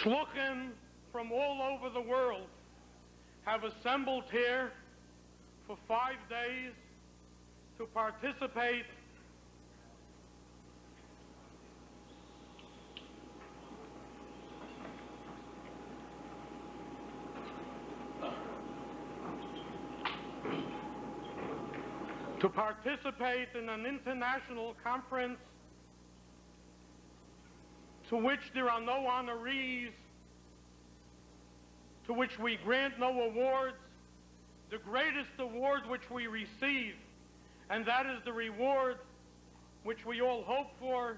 Shluchim from all over the world have assembled here for 5 days to participate in an international conference to which there are no honorees, to which we grant no awards. The greatest award which we receive, and that is the reward which we all hope for,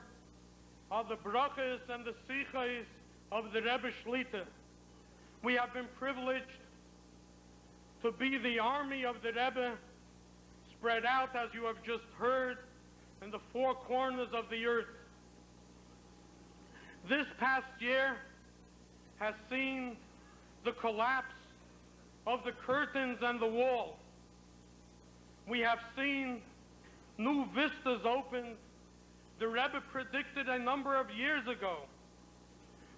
are the brachas and the sichos of the Rebbe Shlita. We have been privileged to be the army of the Rebbe, spread out, as you have just heard, in the 4 corners of the earth. This past year has seen the collapse of the curtains and the wall. We have seen new vistas opened. The Rebbe predicted a number of years ago,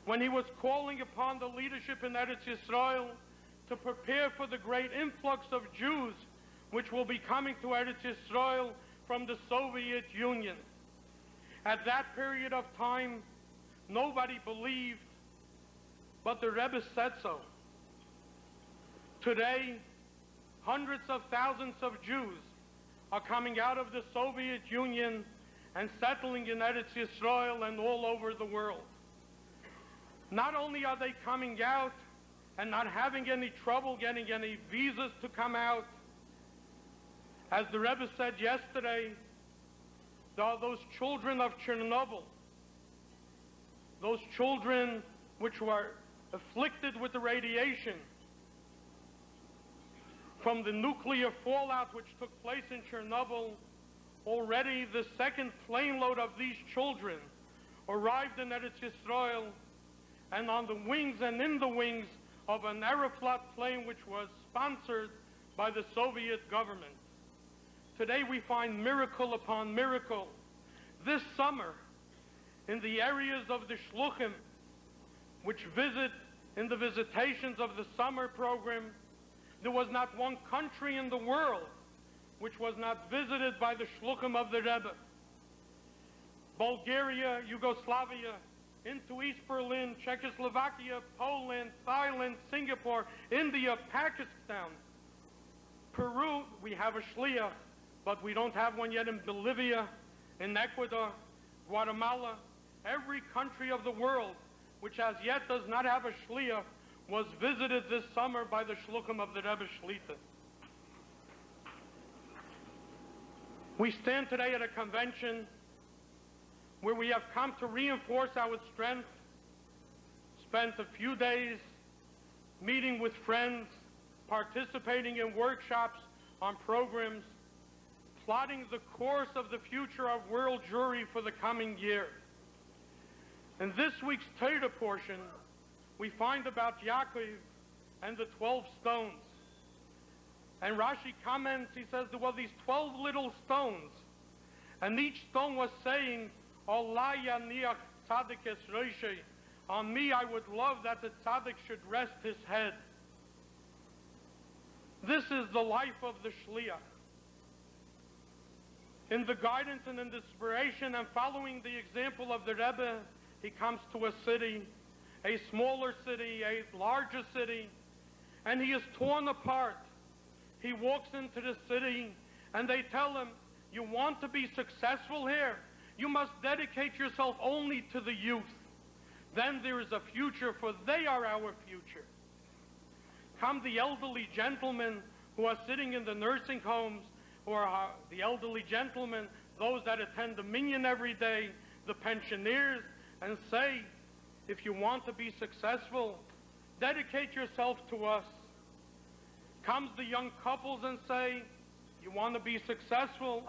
when he was calling upon the leadership in Eretz Yisrael to prepare for the great influx of Jews which will be coming to Eretz Yisrael from the Soviet Union. At that period of time, nobody believed, but the Rebbe said so. Today, hundreds of thousands of Jews are coming out of the Soviet Union and settling in Eretz Yisrael and all over the world. Not only are they coming out and not having any trouble getting any visas to come out, as the Rebbe said yesterday, there are those children of Chernobyl, those children which were afflicted with the radiation from the nuclear fallout which took place in Chernobyl. Already the second plane load of these children arrived in Eretz Yisrael, and on the wings and in the wings of an Aeroflot plane which was sponsored by the Soviet government. Today we find miracle upon miracle. This summer, in the areas of the Shluchim, which visit in the visitations of the summer program, there was not one country in the world which was not visited by the Shluchim of the Rebbe. Bulgaria, Yugoslavia, into East Berlin, Czechoslovakia, Poland, Thailand, Singapore, India, Pakistan, Peru. We have a shliach, but we don't have one yet in Bolivia, in Ecuador, Guatemala. Every country of the world which as yet does not have a shliach was visited this summer by the Shluchim of the Rebbe Shlita. We stand today at a convention where we have come to reinforce our strength, spent a few days meeting with friends, participating in workshops on programs, plotting the course of the future of world Jewry for the coming year. In this week's Torah portion, we find about Yaakov and the 12 stones. And Rashi comments, he says there were these 12 little stones, and each stone was saying, "Olai yaniach tzaddik es roshei." On me I would love that the tzaddik should rest his head. This is the life of the shliach. In the guidance and in the inspiration and following the example of the Rebbe, he comes to a city, a smaller city, a larger city, and he is torn apart. He walks into the city and they tell him, "You want to be successful here? You must dedicate yourself only to the youth. Then there is a future, for they are our future." Come the elderly gentlemen who are sitting in the nursing homes, or the elderly gentlemen, those that attend the minyan every day, the pensioners, and say, "If you want to be successful, dedicate yourself to us." Comes the young couples and say, "You want to be successful,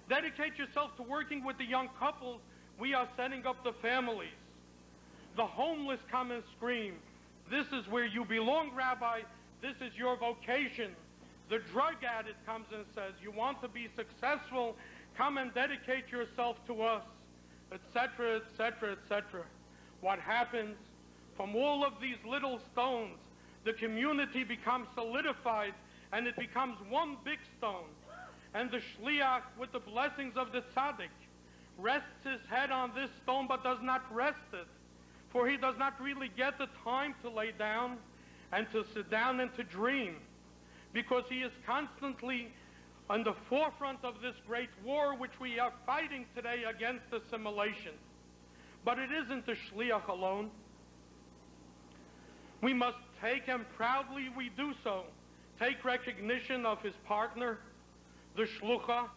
dedicate yourself to working with the young couples. We are setting up the families." The homeless come and scream, "This is where you belong, Rabbi. This is your vocation." The drug addict comes and says, "You want to be successful, come and dedicate yourself to us," etc., etc., etc. what happens? From all of these little stones, the community becomes solidified, and it becomes one big stone. And the shliach, with the blessings of the tzaddik, rests his head on this stone but does not rest it, for he does not really get the time to lay down and to sit down and to dream, because he is constantly on the forefront of this great war which we are fighting today against assimilation. But it isn't the shliach alone. We must take, and proudly we do so, take recognition of his partner, the shlucha,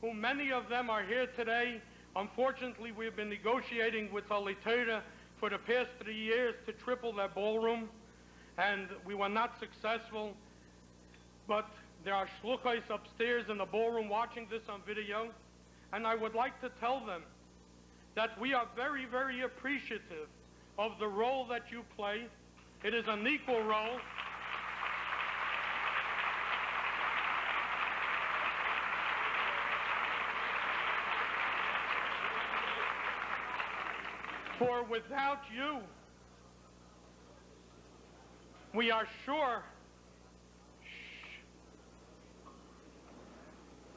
who many of them are here today. Unfortunately, we've been negotiating with Torah for the past 3 years to triple their ballroom, and we were not successful. But there are shluchos upstairs in the ballroom watching this on video, and I would like to tell them that we are very, very appreciative of the role that you play. It is an equal role. For without you, we are sure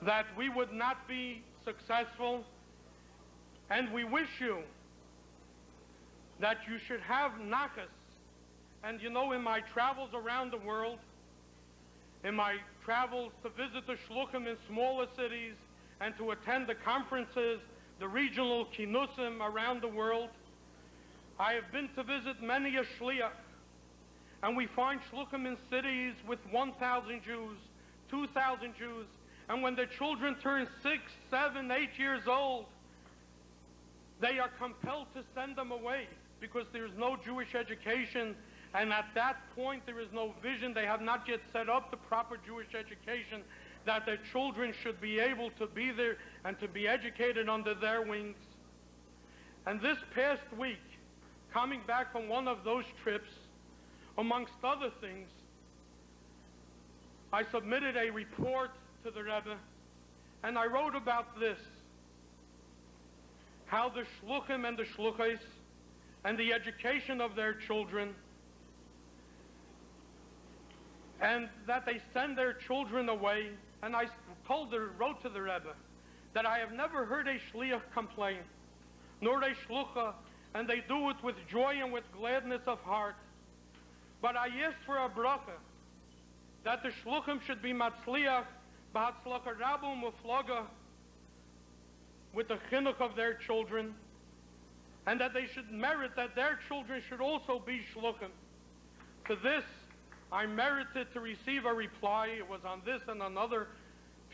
that we would not be successful, and we wish you that you should have nakas. And you know, in my travels around the world, in my travels to visit the shluchim in smaller cities and to attend the conferences, the regional kinusim around the world, I have been to visit many a shliach, and we find shluchim in cities with 1,000 Jews, 2,000 Jews, and when their children turn 6, 7, 8 years old, they are compelled to send them away because there is no Jewish education, and at that point there is no vision. They have not yet set up the proper Jewish education that their children should be able to be there and to be educated under their wings. And this past week, coming back from one of those trips, amongst other things, I submitted a report to the Rebbe, and I wrote about this, how the shluchim and the shluchos and the education of their children, and that they send their children away. And I wrote to the Rebbe that I have never heard a shliach complain, nor a shlucha, and they do it with joy and with gladness of heart. But I asked for a bracha, that the shluchim should be matzliach, b'hatzlacha rabu muflaga, with the chinuch of their children, and that they should merit that their children should also be shluchim. To this, I merited to receive a reply. It was on this and another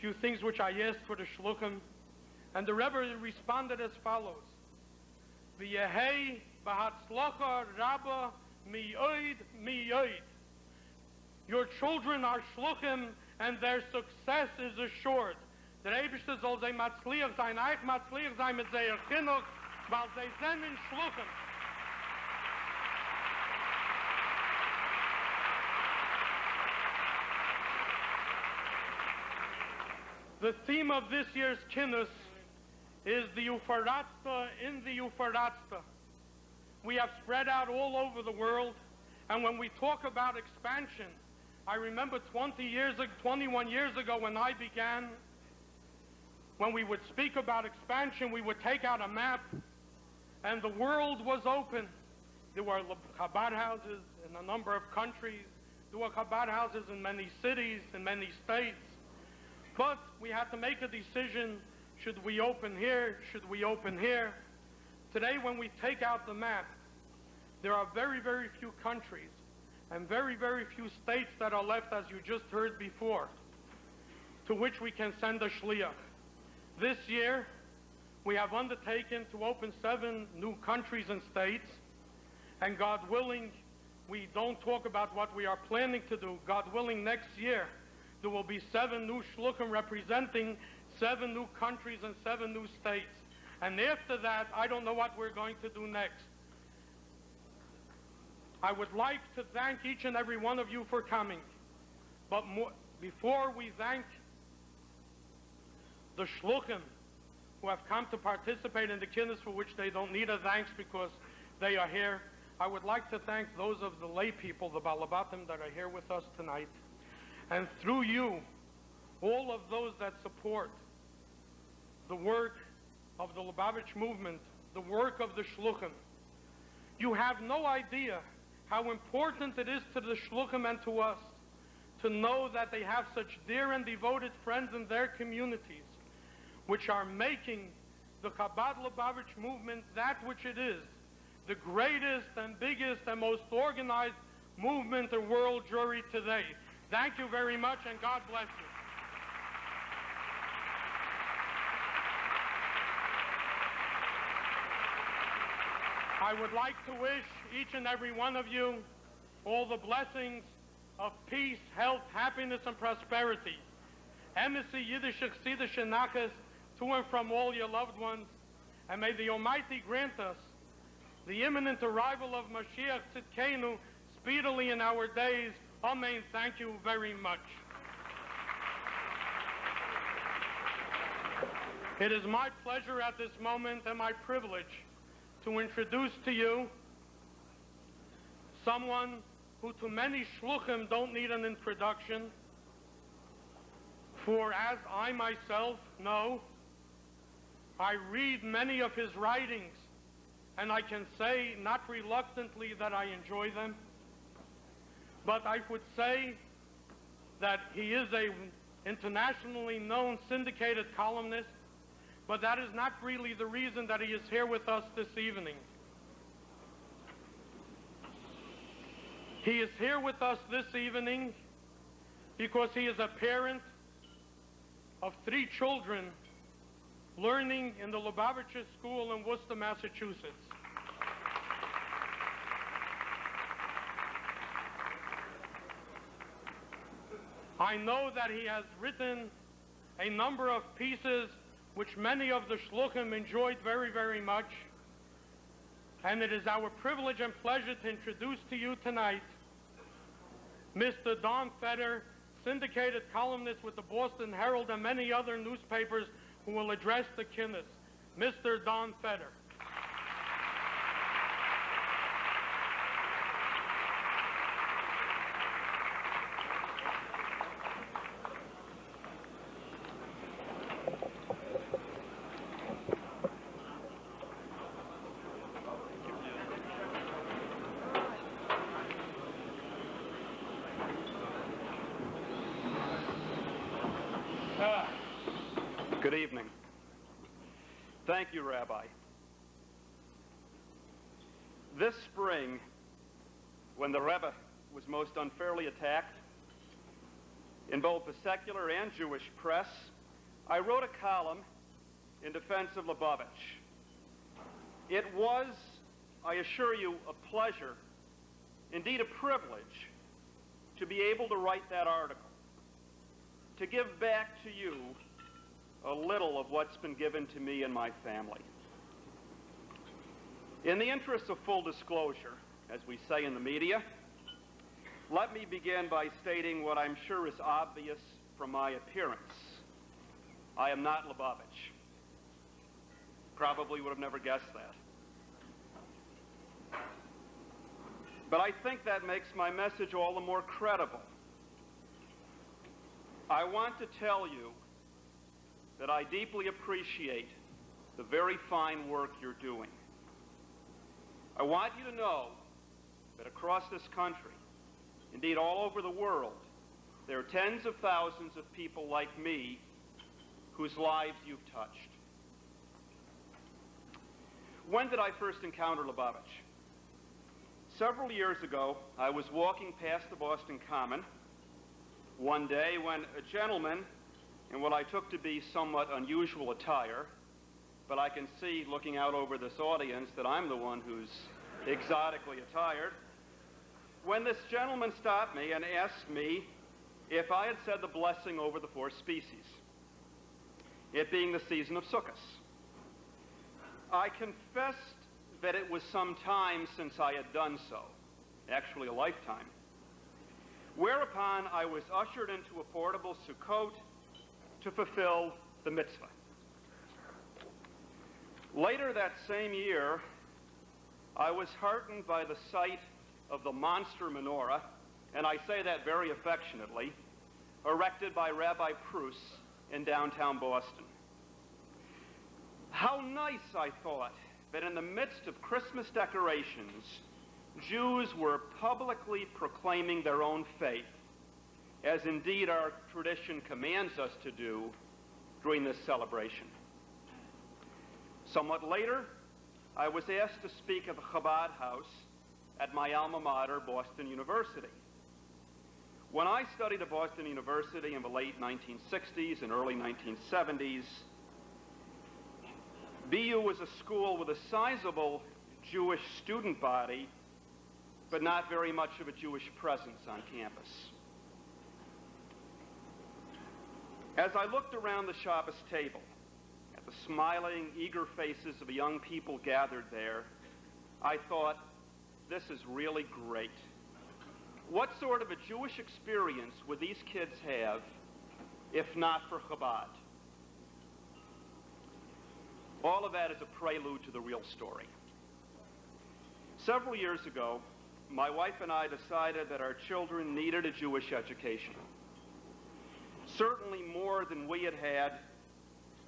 few things which I asked for the shluchim, and the Rebbe responded as follows: V'yehei b'hatzlacha rabba mi'oid mi'oid. Your children are shluchim, and their success is assured. Der Eibishter soll sie matzliach sein, eich matzliach sein mit seiner chinuch, weil sie sind in shluchim. The theme of this year's Kinus is the Ufaratsta in the Ufaratsta. We have spread out all over the world, and when we talk about expansion, I remember 21 years ago when I began, when we would speak about expansion, we would take out a map, and the world was open. There were Chabad houses in a number of countries. There were Chabad houses in many cities, in many states. But we had to make a decision: should we open here? Should we open here? Today, when we take out the map, there are very, very few countries and very, very few states that are left, as you just heard before, to which we can send a shliach. This year, we have undertaken to open 7 new countries and states, and God willing, we don't talk about what we are planning to do. God willing, next year, there will be 7 new shluchim representing 7 new countries and 7 new states. And after that, I don't know what we're going to do next. I would like to thank each and every one of you for coming. But before we thank the shluchim who have come to participate in the Kinus, for which they don't need a thanks because they are here. I would like to thank those of the lay people, the Balabatim, that are here with us tonight. And through you, all of those that support the work of the Lubavitch movement, the work of the Shluchim. You have no idea how important it is to the Shluchim and to us to know that they have such dear and devoted friends in their communities, which are making the Chabad Lubavitch movement that which it is, the greatest and biggest and most organized movement in world Jewry today. Thank you very much, and God bless you. I would like to wish each and every one of you all the blessings of peace, health, happiness, and prosperity. Embassy Yiddish Chassidische Nachas to and from all your loved ones. And may the Almighty grant us the imminent arrival of Mashiach Tzidkenu speedily in our days. Amen. Thank you very much. It is my pleasure at this moment and my privilege to introduce to you someone who to many shluchim don't need an introduction, for as I myself know, I read many of his writings, and I can say not reluctantly that I enjoy them, but I would say that he is a internationally known syndicated columnist, but that is not really the reason that he is here with us this evening. He is here with us this evening because he is a parent of 3 children learning in the Lubavitcher School in Worcester, Massachusetts. I know that he has written a number of pieces which many of the shluchim enjoyed very, very much. And it is our privilege and pleasure to introduce to you tonight Mr. Don Feder, syndicated columnist with the Boston Herald and many other newspapers, who will address the Kinus. Mr. Don Feder. Good evening. Thank you, Rabbi. This spring, when the Rebbe was most unfairly attacked in both the secular and Jewish press, I wrote a column in defense of Lubavitch. It was, I assure you, a pleasure, indeed a privilege, to be able to write that article, to give back to you a little of what's been given to me and my family. In the interest of full disclosure, as we say in the media, let me begin by stating what I'm sure is obvious from my appearance. I am not Lubavitch. Probably would have never guessed that. But I think that makes my message all the more credible. I want to tell you that I deeply appreciate the very fine work you're doing. I want you to know that across this country, indeed all over the world, there are tens of thousands of people like me whose lives you've touched. When did I first encounter Lubavitch? Several years ago, I was walking past the Boston Common one day when a gentleman in what I took to be somewhat unusual attire, but I can see looking out over this audience that I'm the one who's exotically attired. When this gentleman stopped me and asked me if I had said the blessing over the 4 species, it being the season of Sukkot. I confessed that it was some time since I had done so, actually a lifetime, whereupon I was ushered into a portable Sukkot to fulfill the mitzvah. Later that same year, I was heartened by the sight of the monster menorah, and I say that very affectionately, erected by Rabbi Prus in downtown Boston. How nice, I thought, that in the midst of Christmas decorations, Jews were publicly proclaiming their own faith, as indeed our tradition commands us to do during this celebration. Somewhat later, I was asked to speak at the Chabad house at my alma mater, Boston University. When I studied at Boston University in the late 1960s and early 1970s, BU was a school with a sizable Jewish student body, but not very much of a Jewish presence on campus. As I looked around the Shabbos table, at the smiling, eager faces of the young people gathered there, I thought, this is really great. What sort of a Jewish experience would these kids have if not for Chabad? All of that is a prelude to the real story. Several years ago, my wife and I decided that our children needed a Jewish education. Certainly more than we had had,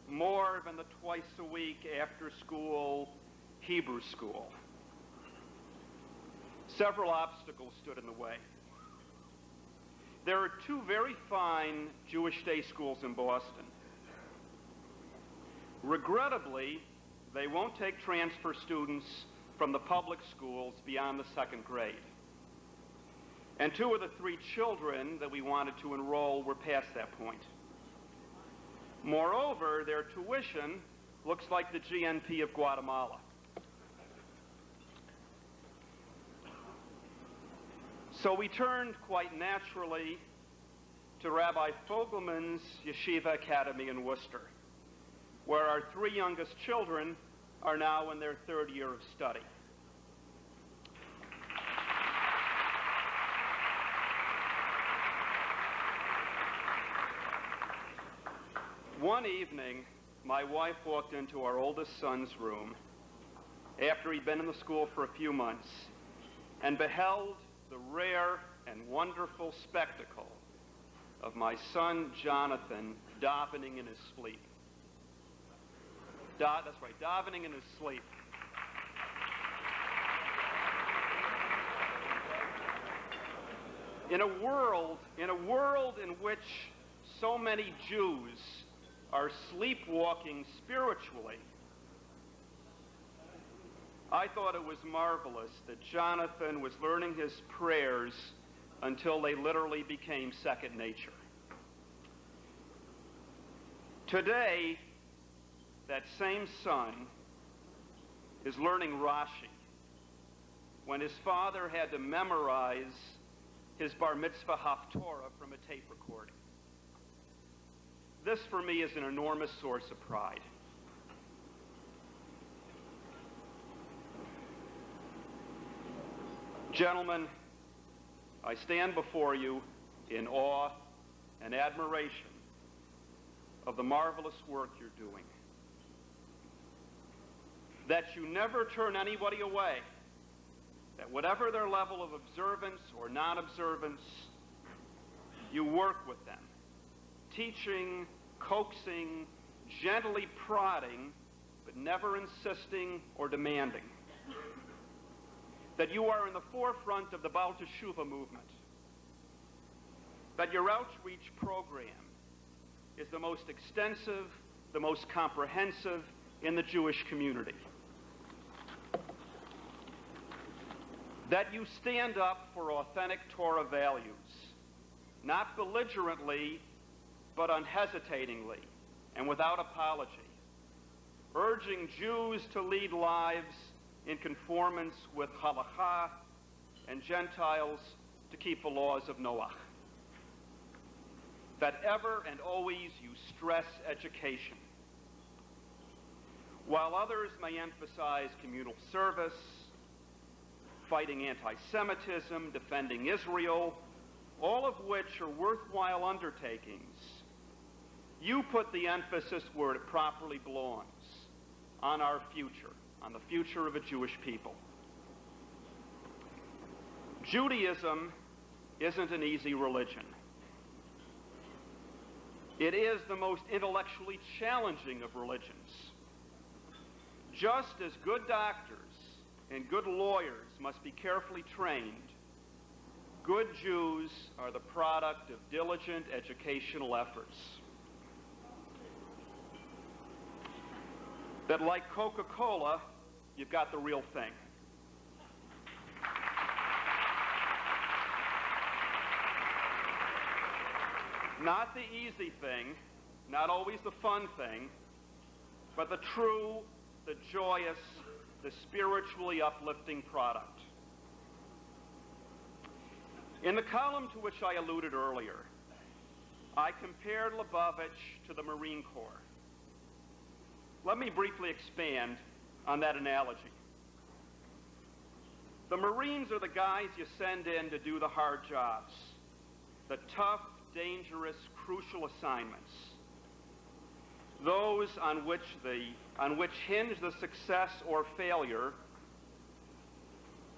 more than the twice-a-week after-school Hebrew school. Several obstacles stood in the way. There are two very fine Jewish day schools in Boston. Regrettably, they won't take transfer students from the public schools beyond the second grade. And two of the three children that we wanted to enroll were past that point. Moreover, their tuition looks like the GNP of Guatemala. So we turned quite naturally to Rabbi Fogelman's Yeshiva Academy in Worcester, where our three youngest children are now in their third year of study. One evening, my wife walked into our oldest son's room after he'd been in the school for a few months and beheld the rare and wonderful spectacle of my son Jonathan davening in his sleep. That's right, davening in his sleep. In a world in which so many Jews are sleepwalking spiritually, I thought it was marvelous that Jonathan was learning his prayers until they literally became second nature. Today, that same son is learning Rashi when his father had to memorize his bar mitzvah haftorah from a tape recording. This, for me, is an enormous source of pride. Gentlemen, I stand before you in awe and admiration of the marvelous work you're doing. That you never turn anybody away, that whatever their level of observance or non-observance, you work with them, teaching, coaxing, gently prodding, but never insisting or demanding. That you are in the forefront of the Baal Teshuvah movement. That your outreach program is the most extensive, the most comprehensive in the Jewish community. That you stand up for authentic Torah values, not belligerently, but unhesitatingly and without apology, urging Jews to lead lives in conformance with halakha and Gentiles to keep the laws of Noach. That ever and always you stress education. While others may emphasize communal service, fighting anti-Semitism, defending Israel, all of which are worthwhile undertakings, you put the emphasis where it properly belongs, on our future, on the future of a Jewish people. Judaism isn't an easy religion. It is the most intellectually challenging of religions. Just as good doctors and good lawyers must be carefully trained, good Jews are the product of diligent educational efforts. That like Coca-Cola, you've got the real thing. Not the easy thing, not always the fun thing, but the true, the joyous, the spiritually uplifting product. In the column to which I alluded earlier, I compared Lubavitch to the Marine Corps. Let me briefly expand on that analogy. The Marines are the guys you send in to do the hard jobs, the tough, dangerous, crucial assignments, those on which hinge the success or failure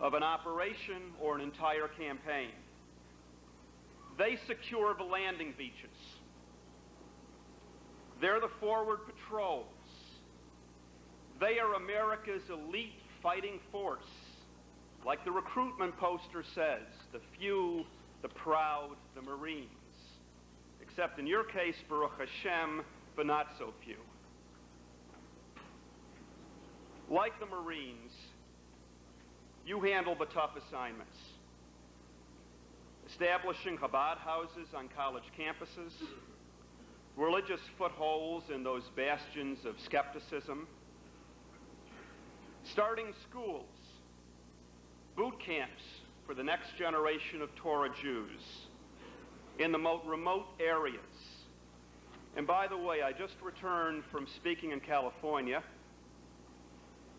of an operation or an entire campaign. They secure the landing beaches. They're the forward patrols. They are America's elite fighting force. Like the recruitment poster says, the few, the proud, the Marines. Except in your case, Baruch Hashem, but not so few. Like the Marines, you handle the tough assignments. Establishing Chabad houses on college campuses, religious footholds in those bastions of skepticism, starting schools, boot camps for the next generation of Torah Jews in the remote areas. And by the way, I just returned from speaking in California,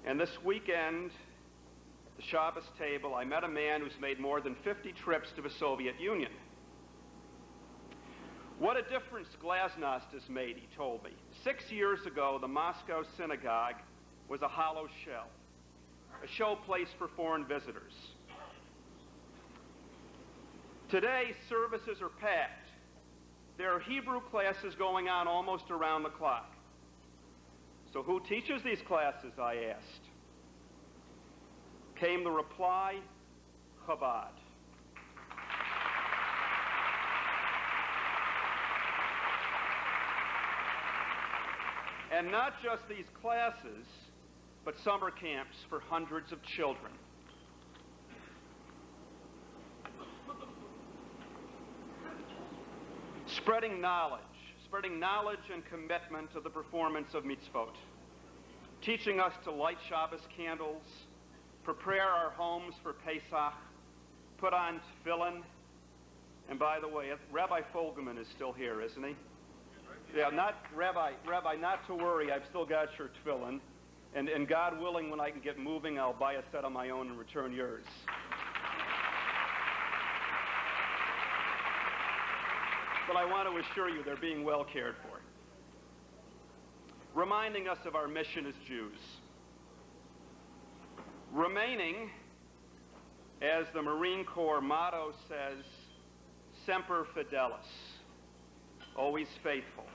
and this weekend, at the Shabbos table, I met a man who's made more than 50 trips to the Soviet Union. What a difference Glasnost has made, he told me. 6 years ago, the Moscow synagogue was a hollow shell, a show place for foreign visitors. Today, services are packed. There are Hebrew classes going on almost around the clock. So who teaches these classes, I asked. Came the reply, Chabad. And not just these classes, but summer camps for hundreds of children. Spreading knowledge and commitment to the performance of mitzvot, teaching us to light Shabbos candles, prepare our homes for Pesach, put on tefillin, and by the way, Rabbi Folgerman is still here, isn't he? Yeah, Rabbi, not to worry, I've still got your tefillin, and God willing, when I can get moving, I'll buy a set of my own and return yours. But I want to assure you they're being well cared for. Reminding us of our mission as Jews. Remaining, as the Marine Corps motto says, semper fidelis, always faithful.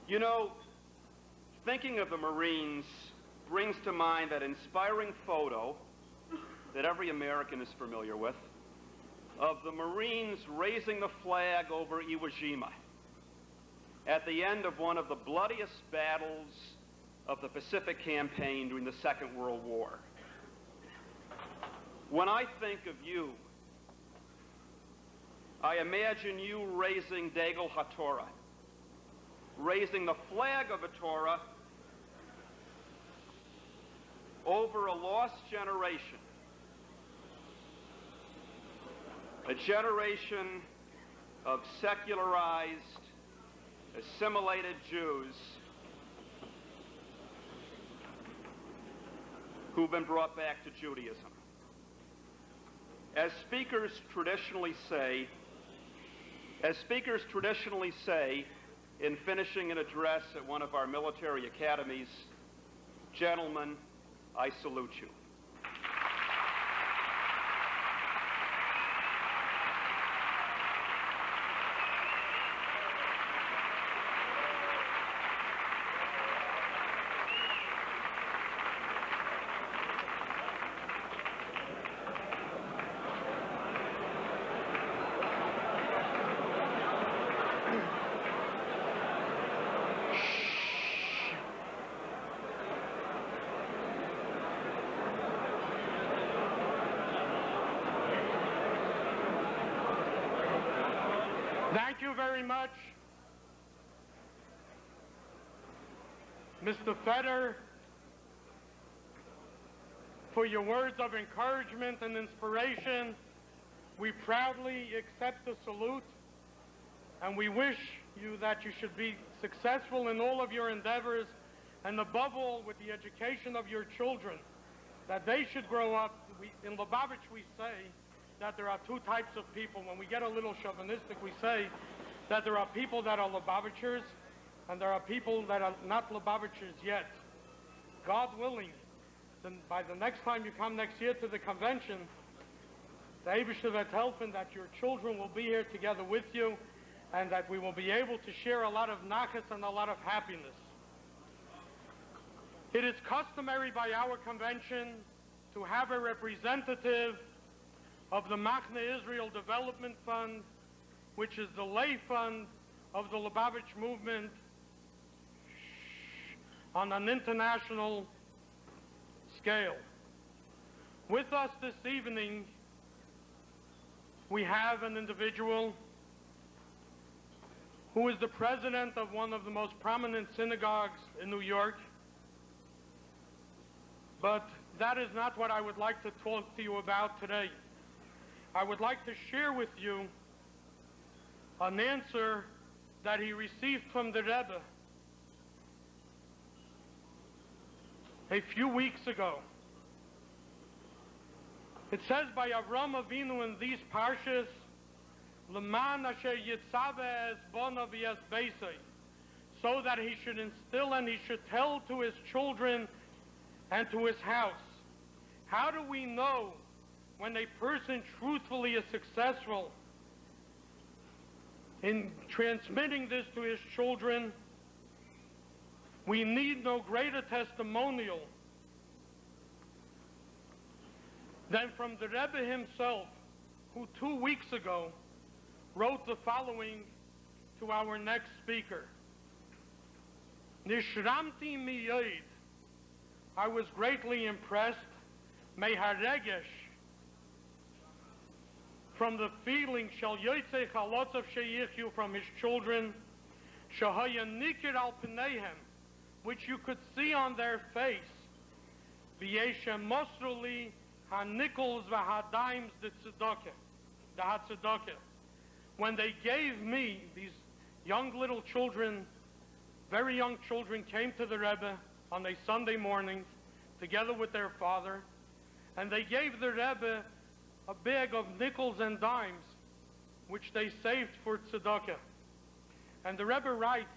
You know, thinking of the Marines brings to mind that inspiring photo that every American is familiar with, of the Marines raising the flag over Iwo Jima at the end of one of the bloodiest battles of the Pacific Campaign during the Second World War. When I think of you, I imagine you raising Degel HaTorah, raising the flag of the Torah over a lost generation. A generation of secularized, assimilated Jews who've been brought back to Judaism. As speakers traditionally say in finishing an address at one of our military academies, gentlemen, I salute you. you very much, Mr. Feder, for your words of encouragement and inspiration. We proudly accept the salute, and we wish you that you should be successful in all of your endeavors, and above all with the education of your children, that they should grow up. In Lubavitch we say that there are two types of people. When we get a little chauvinistic, we say that there are people that are Lubavitchers, and there are people that are not Lubavitchers yet. God willing, then by the next time you come next year to the convention, the Eibishter wird helfen that your children will be here together with you, and that we will be able to share a lot of nachas and a lot of happiness. It is customary by our convention to have a representative of the Machne Israel Development Fund, which is the lay fund of the Lubavitch movement on an international scale. With us this evening, we have an individual who is the president of one of the most prominent synagogues in New York. But that is not what I would like to talk to you about today. I would like to share with you an answer that he received from the Rebbe a few weeks ago. It says by Avram Avinu in these parshas, L'man asher yitzaveh es bonav v'es beisei, so that he should instill and he should tell to his children and to his house. How do we know when a person truthfully is successful in transmitting this to his children? We need no greater testimonial than from the Rebbe himself, who 2 weeks ago wrote the following to our next speaker. Nishramti miyod, I was greatly impressed, meharegesh, from the feeling, shall yotzei chalotzav sheyichyu, from his children, shahaya nikir al pneihem, which you could see on their face, v'yeshem mosruli ha-nickels v'ha-dimes the ha-tzedakah. When they gave me, these young little children, very young children, came to the Rebbe on a Sunday morning together with their father, and they gave the Rebbe a bag of nickels and dimes, which they saved for tzedakah. And the Rebbe writes,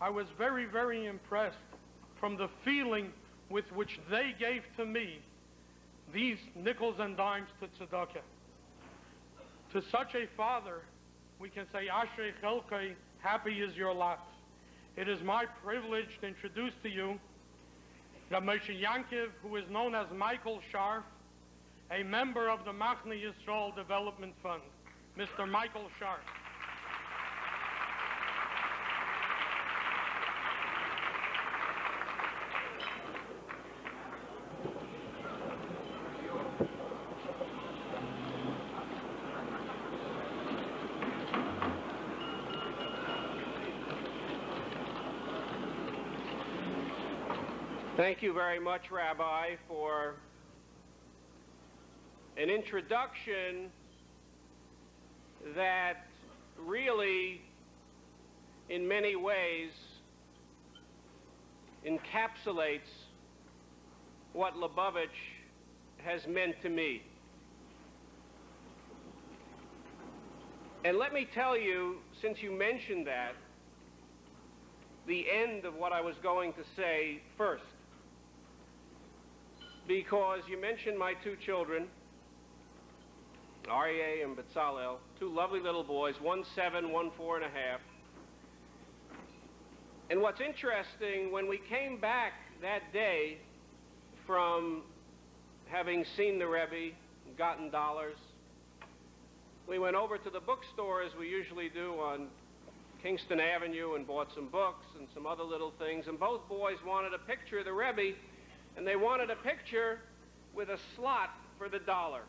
I was very, very impressed from the feeling with which they gave to me these nickels and dimes to tzedakah. To such a father, we can say, Ashrei Chelkai, happy is your lot. It is my privilege to introduce to you Rabbi Moshe Yankiv, who is known as Michael Scharf, a member of the Machne Yisrael Development Fund. Mr. Michael Scharf. Thank you very much, Rabbi, for an introduction that really, in many ways, encapsulates what Lubavitch has meant to me. And let me tell you, since you mentioned that, the end of what I was going to say first. Because you mentioned my two children, Aryeh and Bezalel, two lovely little boys, 1 7, 1 4.5. And what's interesting, when we came back that day from having seen the Rebbe, gotten dollars, we went over to the bookstore, as we usually do on Kingston Avenue, and bought some books and some other little things. And both boys wanted a picture of the Rebbe, and they wanted a picture with a slot for the dollar,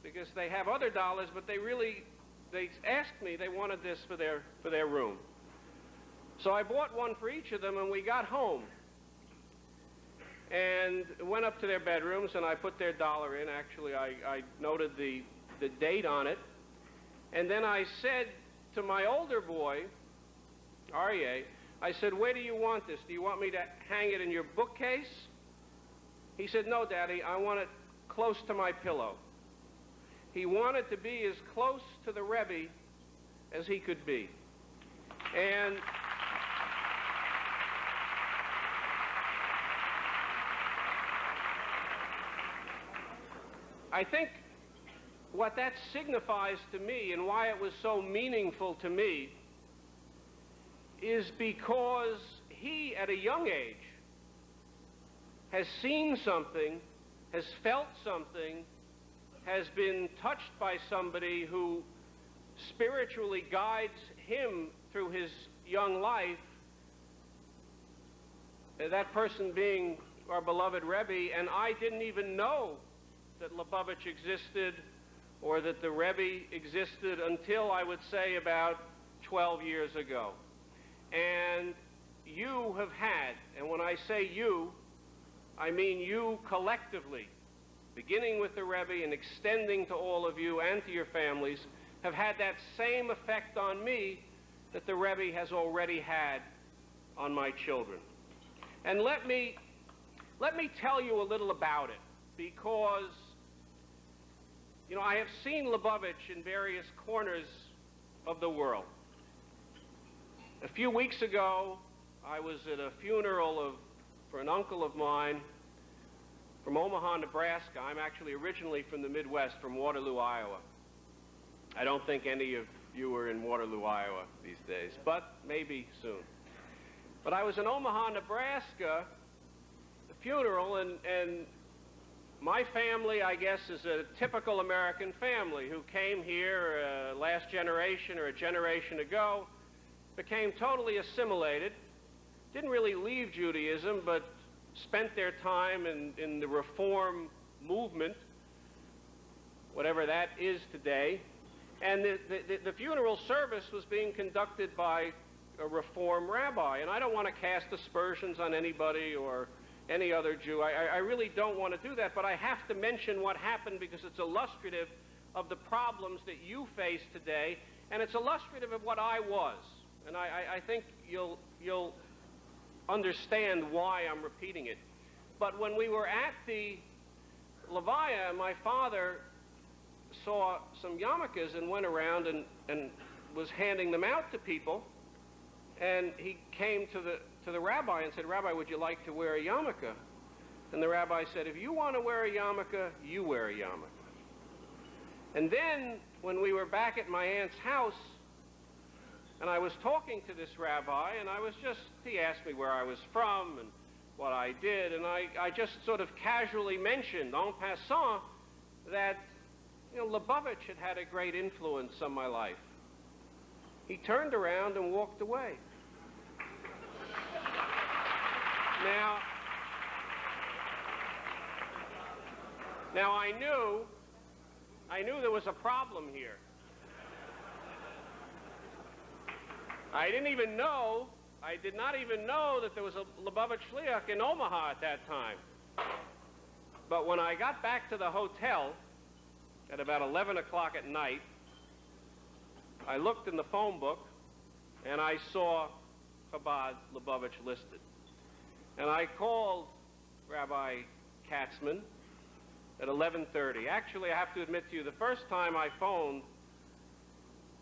because they have other dollars, but they really they asked me, they wanted this for their room. So I bought one for each of them, and we got home and went up to their bedrooms, and I put their dollar in. Actually, I noted the date on it. And then I said to my older boy, Aryeh, I said, where do you want this? Do you want me to hang it in your bookcase? He said, no, Daddy, I want it close to my pillow. He wanted to be as close to the Rebbe as he could be. And I think what that signifies to me and why it was so meaningful to me is because he, at a young age, has seen something, has felt something, has been touched by somebody who spiritually guides him through his young life, that person being our beloved Rebbe, and I didn't even know that Lubavitch existed or that the Rebbe existed until, I would say, about 12 years ago. And you have had, and when I say you, I mean you collectively, beginning with the Rebbe and extending to all of you and to your families, have had that same effect on me that the Rebbe has already had on my children. And let me tell you a little about it, because, you know, I have seen Lubavitch in various corners of the world. A few weeks ago, I was at a funeral for an uncle of mine from Omaha, Nebraska. I'm actually originally from the Midwest, from Waterloo, Iowa. I don't think any of you are in Waterloo, Iowa these days, but maybe soon. But I was in Omaha, Nebraska, a funeral, and my family, I guess, is a typical American family who came here last generation or a generation ago, became totally assimilated, didn't really leave Judaism, but spent their time in the Reform movement, whatever that is today. And the funeral service was being conducted by a Reform rabbi. And I don't want to cast aspersions on anybody or any other Jew. I really don't want to do that, but I have to mention what happened because it's illustrative of the problems that you face today, and it's illustrative of what I was. And I think you'll understand why I'm repeating it. But when we were at the Levaya, my father saw some yarmulkes and went around and was handing them out to people. And he came to the rabbi and said, Rabbi, would you like to wear a yarmulke? And the rabbi said, if you want to wear a yarmulke, you wear a yarmulke. And then when we were back at my aunt's house, and I was talking to this rabbi, and he asked me where I was from and what I did, and I just sort of casually mentioned, en passant, that, you know, Lubavitch had a great influence on my life. He turned around and walked away. Now I knew there was a problem here. I did not even know that there was a Lubavitch Shliach in Omaha at that time. But when I got back to the hotel at about 11 o'clock at night, I looked in the phone book and I saw Chabad Lubavitch listed. And I called Rabbi Katzman at 11:30. Actually, I have to admit to you, the first time I phoned,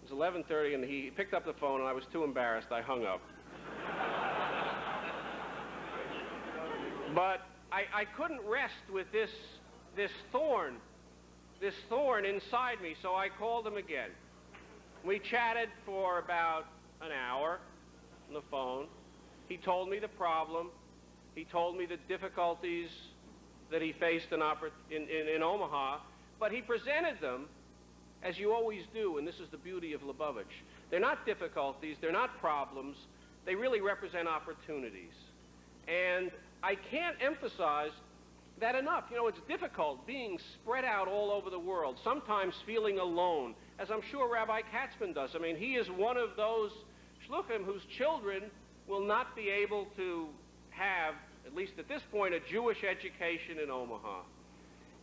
it was 11:30, and he picked up the phone, and I was too embarrassed. I hung up. But I couldn't rest with this thorn inside me, so I called him again. We chatted for about an hour on the phone. He told me the problem. He told me the difficulties that he faced in Omaha, but he presented them as you always do, and this is the beauty of Lubavitch. They're not difficulties, they're not problems, they really represent opportunities. And I can't emphasize that enough. You know, it's difficult being spread out all over the world, sometimes feeling alone, as I'm sure Rabbi Katzman does. I mean, he is one of those shluchim whose children will not be able to have, at least at this point, a Jewish education in Omaha.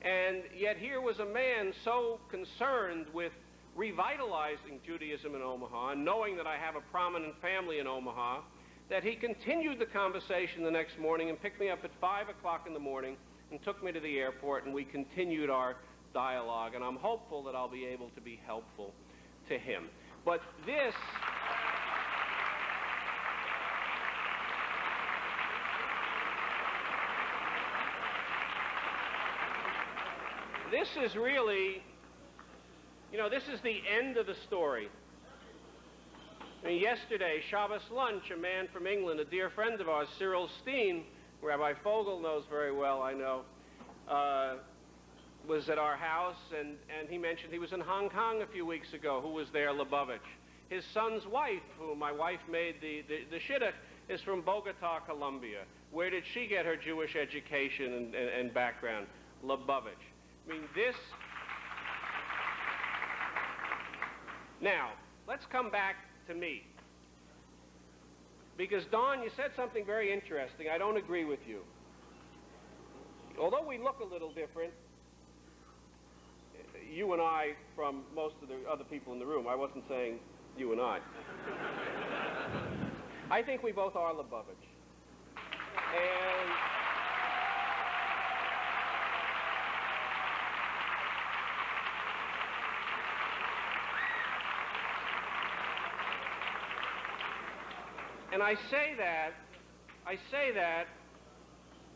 And yet here was a man so concerned with revitalizing Judaism in Omaha, and knowing that I have a prominent family in Omaha, that he continued the conversation the next morning and picked me up at 5 o'clock in the morning and took me to the airport, and we continued our dialogue, and I'm hopeful that I'll be able to be helpful to him. But this... This is really, this is the end of the story. I mean, yesterday, Shabbos lunch, a man from England, a dear friend of ours, Cyril Steen, Rabbi Fogel knows very well, I know, was at our house, and he mentioned he was in Hong Kong a few weeks ago. Who was there? Lubavitch. His son's wife, who my wife made the shidduch, is from Bogota, Colombia. Where did she get her Jewish education and background? Lubavitch. I mean, this... Now, let's come back to me. Because, Don, you said something very interesting. I don't agree with you. Although we look a little different, you and I, from most of the other people in the room, I wasn't saying you and I. I think we both are Lubavitch. And I say that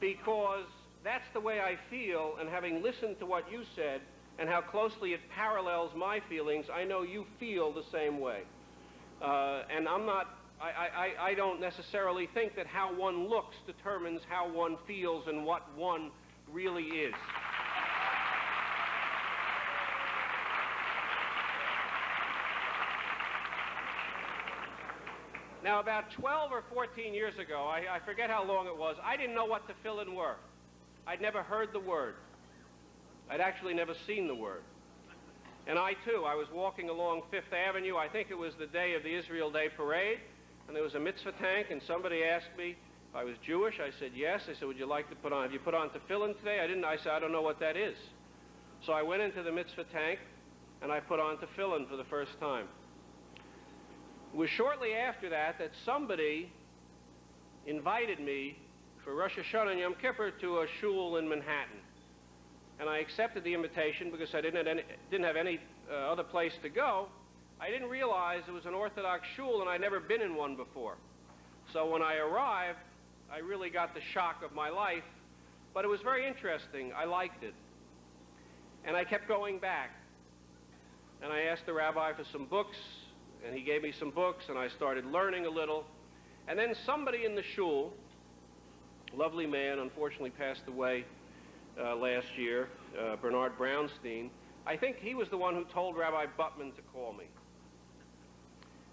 because that's the way I feel, and having listened to what you said and how closely it parallels my feelings, I know you feel the same way. And I don't necessarily think that how one looks determines how one feels and what one really is. Now, about 12 or 14 years ago, I forget how long it was, I didn't know what tefillin were. I'd never heard the word. I'd actually never seen the word. And I was walking along Fifth Avenue. I think it was the day of the Israel Day Parade, and there was a mitzvah tank, and somebody asked me if I was Jewish. I said, yes. They said, would you like to put on, have you put on tefillin today? I didn't. I said, I don't know what that is. So I went into the mitzvah tank, and I put on tefillin for the first time. It was shortly after that somebody invited me for Rosh Hashanah and Yom Kippur to a shul in Manhattan. And I accepted the invitation because I didn't have any other place to go. I didn't realize it was an Orthodox shul, and I'd never been in one before. So when I arrived, I really got the shock of my life. But it was very interesting. I liked it. And I kept going back. And I asked the rabbi for some books, and he gave me some books, and I started learning a little. And then somebody in the shul, lovely man, unfortunately passed away last year, Bernard Brownstein, I think he was the one who told Rabbi Buttman to call me.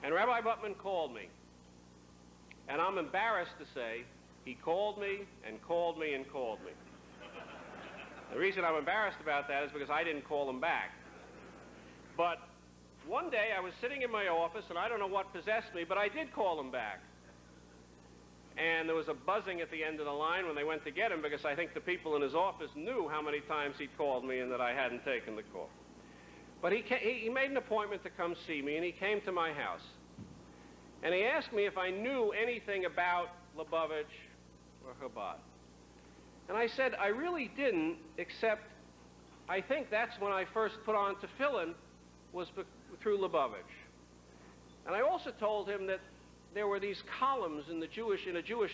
And Rabbi Buttman called me. And I'm embarrassed to say he called me and called me and called me. The reason I'm embarrassed about that is because I didn't call him back. But one day I was sitting in my office, and I don't know what possessed me, but I did call him back. And there was a buzzing at the end of the line when they went to get him, because I think the people in his office knew how many times he'd called me and that I hadn't taken the call. But he made an appointment to come see me, and he came to my house. And he asked me if I knew anything about Lubavitch or Chabad. And I said I really didn't, except I think that's when I first put on tefillin, was through Lubavitch. And I also told him that there were these columns in a Jewish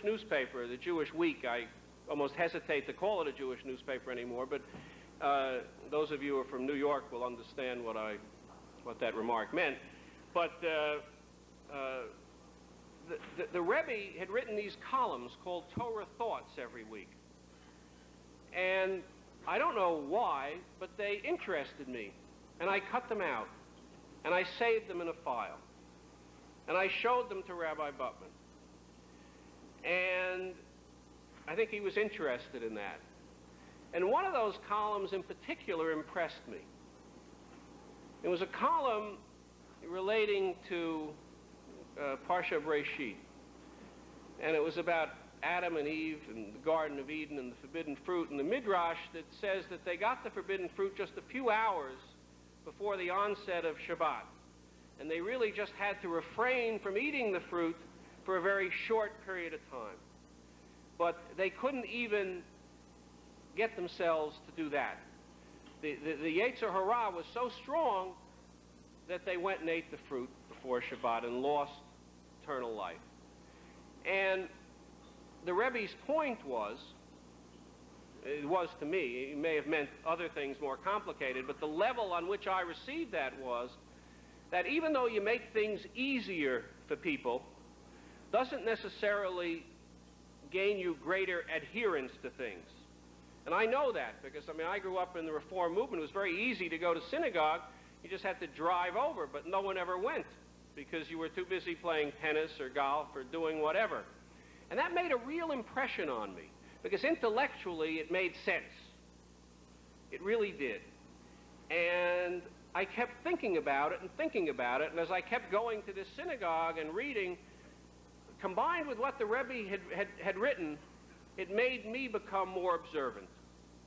newspaper, the Jewish Week. I almost hesitate to call it a Jewish newspaper anymore, but those of you who are from New York will understand what that remark meant. But the Rebbe had written these columns called Torah Thoughts every week. And I don't know why, but they interested me. And I cut them out, and I saved them in a file. And I showed them to Rabbi Buttman. And I think he was interested in that. And one of those columns in particular impressed me. It was a column relating to Parsha Breshit. And it was about Adam and Eve and the Garden of Eden and the forbidden fruit, and the Midrash that says that they got the forbidden fruit just a few hours before the onset of Shabbat. And they really just had to refrain from eating the fruit for a very short period of time. But they couldn't even get themselves to do that. The Yetzer Hara was so strong that they went and ate the fruit before Shabbat and lost eternal life. And the Rebbe's point was, it was to me, it may have meant other things more complicated, but the level on which I received that was that even though you make things easier for people, doesn't necessarily gain you greater adherence to things. And I know that because, I grew up in the Reform movement. It was very easy to go to synagogue. You just had to drive over, but no one ever went because you were too busy playing tennis or golf or doing whatever. And that made a real impression on me because intellectually it made sense. It really did. And I kept thinking about it, and as I kept going to this synagogue and reading, combined with what the Rebbe had written, it made me become more observant.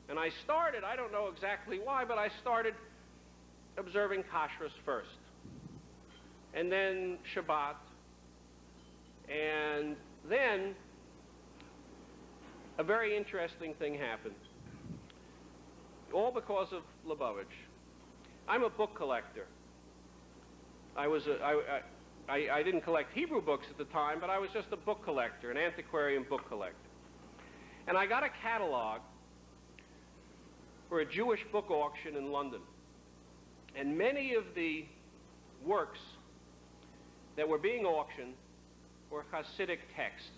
And I started, I don't know exactly why, but I started observing Kashrus first. And then Shabbat. And then a very interesting thing happened. All because of Lubavitch. I'm a book collector. I didn't collect Hebrew books at the time, but I was just a book collector, an antiquarian book collector. And I got a catalog for a Jewish book auction in London. And many of the works that were being auctioned were Hasidic texts.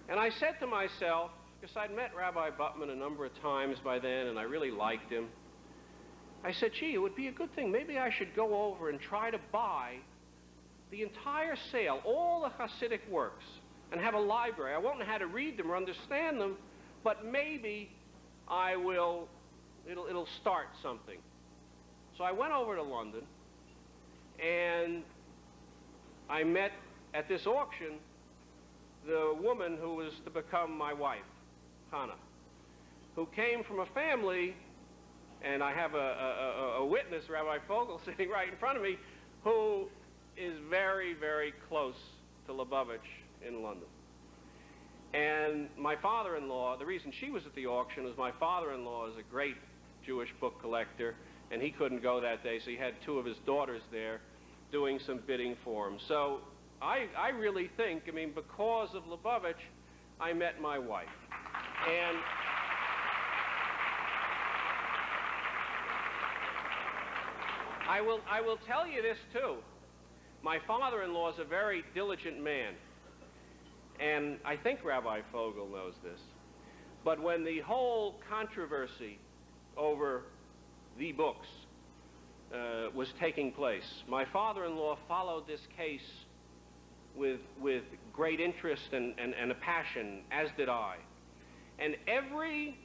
And I said to myself, because I'd met Rabbi Butman a number of times by then, and I really liked him, I said, gee, it would be a good thing. Maybe I should go over and try to buy the entire sale, all the Hasidic works, and have a library. I won't know how to read them or understand them, but maybe I will, it'll start something. So I went over to London, and I met at this auction the woman who was to become my wife, Hannah, who came from a family, and I have a witness, Rabbi Fogel, sitting right in front of me, who is very, very close to Lubavitch in London. And my father-in-law, the reason she was at the auction was my father-in-law is a great Jewish book collector, and he couldn't go that day, so he had two of his daughters there doing some bidding for him. So I really think, because of Lubavitch, I met my wife. And I will tell you this, too. My father-in-law is a very diligent man. And I think Rabbi Fogel knows this. But when the whole controversy over the books was taking place, my father-in-law followed this case with great interest and a passion, as did I. And every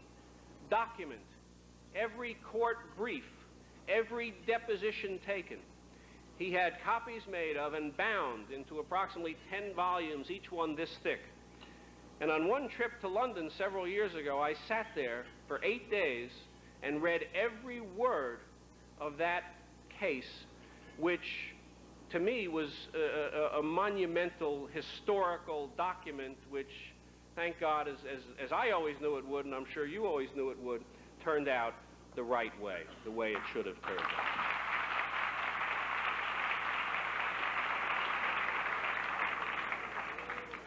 document, every court brief, every deposition taken, he had copies made of and bound into approximately 10 volumes, each one this thick. And on one trip to London several years ago, I sat there for 8 days and read every word of that case, which to me was a monumental historical document, which, thank God, as I always knew it would, and I'm sure you always knew it would, turned out the right way, the way it should have turned out.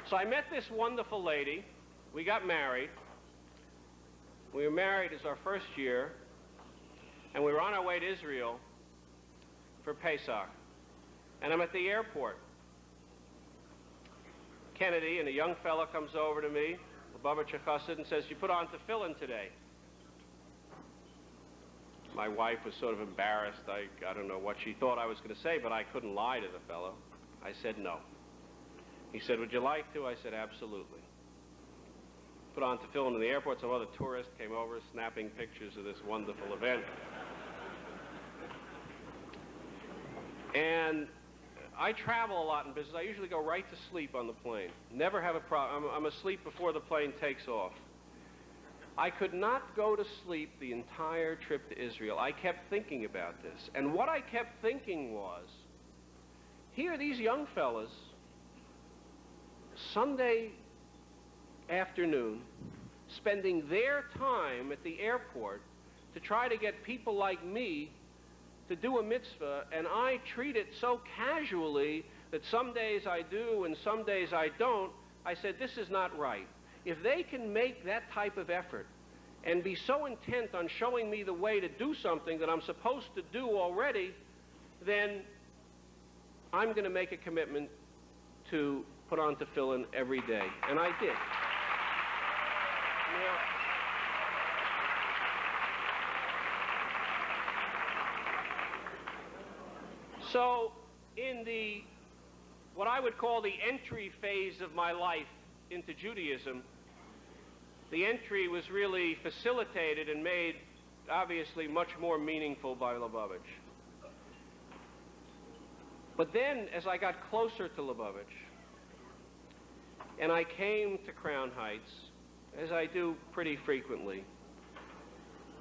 So I met this wonderful lady. We got married. We were married as our first year, and we were on our way to Israel for Pesach. And I'm at the airport. Kennedy, and a young fella comes over to me, Lubavitcher Chassid, and says, "You put on tefillin today." My wife was sort of embarrassed. I don't know what she thought I was going to say, but I couldn't lie to the fellow. I said no. He said, "Would you like to?" I said, "Absolutely." Put on tefillin in the airport. Some other tourist came over snapping pictures of this wonderful event. And I travel a lot in business. I usually go right to sleep on the plane. Never have a problem. I'm asleep before the plane takes off. I could not go to sleep the entire trip to Israel. I kept thinking about this. And what I kept thinking was, here are these young fellas, Sunday afternoon, spending their time at the airport to try to get people like me to do a mitzvah, and I treat it so casually that some days I do and some days I don't. I said, this is not right. If they can make that type of effort and be so intent on showing me the way to do something that I'm supposed to do already, then I'm going to make a commitment to put on tefillin every day. And I did. Now, so in what I would call the entry phase of my life into Judaism, the entry was really facilitated and made obviously much more meaningful by Lubavitch. But then as I got closer to Lubavitch and I came to Crown Heights, as I do pretty frequently,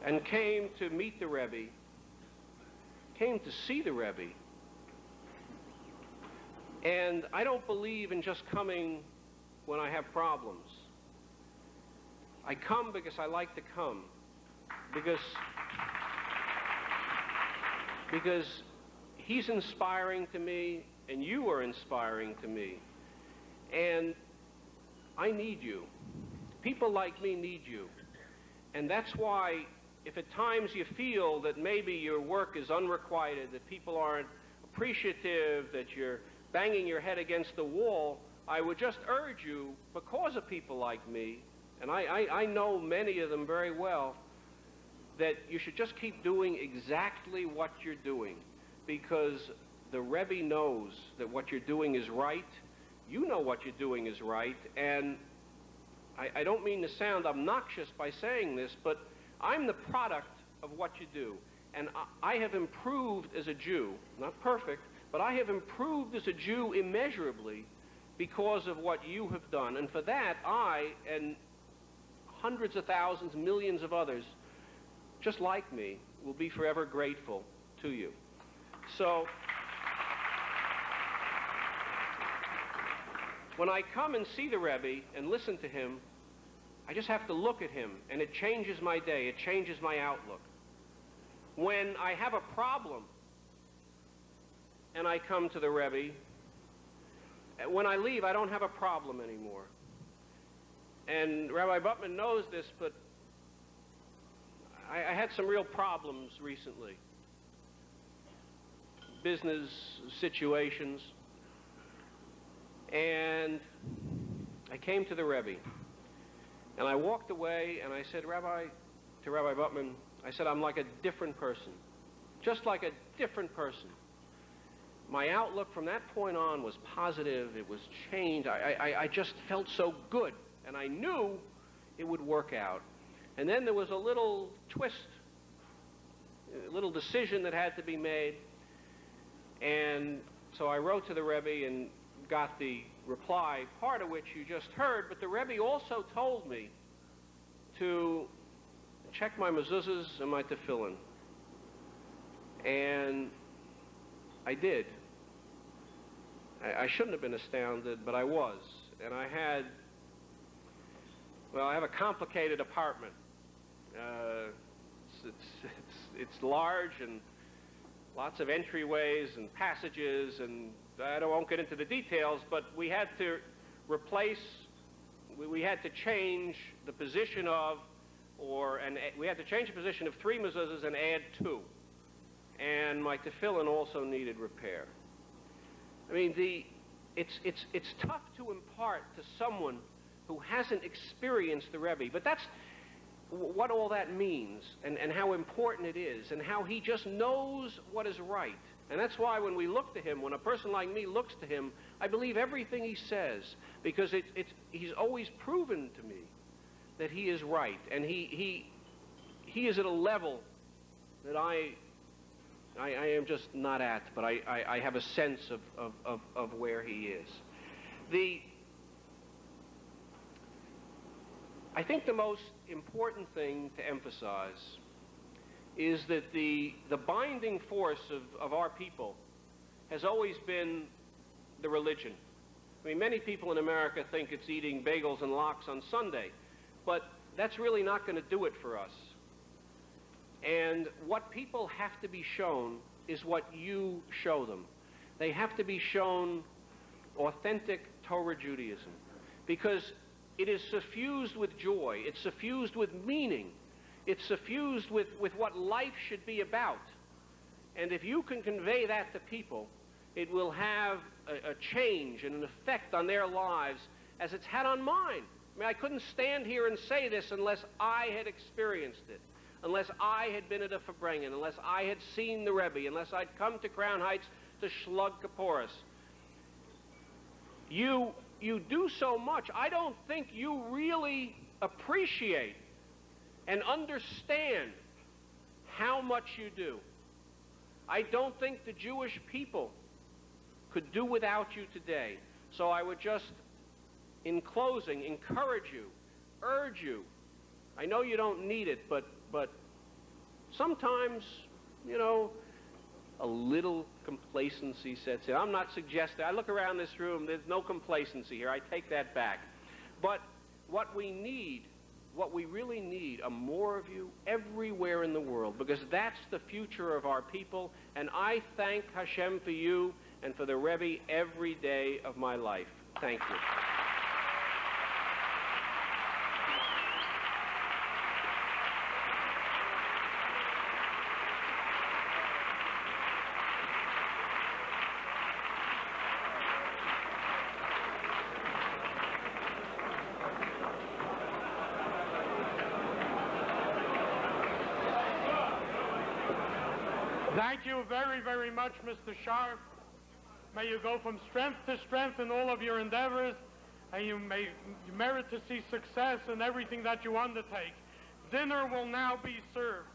and came to meet the Rebbe, came to see the Rebbe, and I don't believe in just coming when I have problems. I come because I like to come. Because he's inspiring to me, and you are inspiring to me. And I need you. People like me need you. And that's why, if at times you feel that maybe your work is unrequited, that people aren't appreciative, that you're banging your head against the wall, I would just urge you, because of people like me, and I know many of them very well, that you should just keep doing exactly what you're doing, because the Rebbe knows that what you're doing is right. You know what you're doing is right, and I don't mean to sound obnoxious by saying this, but I'm the product of what you do. And I have improved as a Jew, not perfect, but I have improved as a Jew immeasurably because of what you have done. And for that, I and hundreds of thousands, millions of others, just like me, will be forever grateful to you. So, when I come and see the Rebbe and listen to him, I just have to look at him, and it changes my day. It changes my outlook. When I have a problem and I come to the Rebbe, when I leave, I don't have a problem anymore. And Rabbi Butman knows this, but I had some real problems recently. Business situations. And I came to the Rebbe. And I walked away and I said, to Rabbi Butman, I said, I'm like a different person. Just like a different person. My outlook from that point on was positive. It was changed. I just felt so good. And I knew it would work out. And then there was a little twist, a little decision that had to be made. And so I wrote to the Rebbe and got the reply, part of which you just heard. But the Rebbe also told me to check my mezuzahs and my tefillin. And I did. I shouldn't have been astounded, but I was. And I have a complicated apartment. It's large and lots of entryways and passages, and I won't get into the details, but we had to change the position of, we had to change the position of 3 mezuzahs and add 2. And my tefillin also needed repair. I mean, it's tough to impart to someone who hasn't experienced the Rebbe, but that's what all that means, and how important it is, and how he just knows what is right. And that's why when we look to him, when a person like me looks to him, I believe everything he says, because he's always proven to me that he is right, and he is at a level that I I am just not at, but I have a sense of where he is. I think the most important thing to emphasize is that the binding force of our people has always been the religion. I mean, many people in America think it's eating bagels and lox on Sunday, but that's really not going to do it for us. And what people have to be shown is what you show them. They have to be shown authentic Torah Judaism, because it is suffused with joy, it's suffused with meaning, it's suffused with what life should be about. And if you can convey that to people, it will have a change and an effect on their lives as it's had on mine. I mean, I couldn't stand here and say this unless I had experienced it, unless I had been at a Farbrengen, unless I had seen the Rebbe, unless I'd come to Crown Heights to Shlug Kaporis. You do so much. I don't think you really appreciate and understand how much you do. I don't think the Jewish people could do without you today. So I would just, in closing, encourage you, urge you. I know you don't need it, but sometimes, you know, a little complacency sets in. I'm not suggesting, I look around this room, there's no complacency here. I take that back. But what we need, what we really need, are more of you everywhere in the world, because that's the future of our people. And I thank Hashem for you and for the Rebbe every day of my life. Thank you. Thank you very, very much, Mr. Scharf. May you go from strength to strength in all of your endeavors, and you merit to see success in everything that you undertake. Dinner will now be served.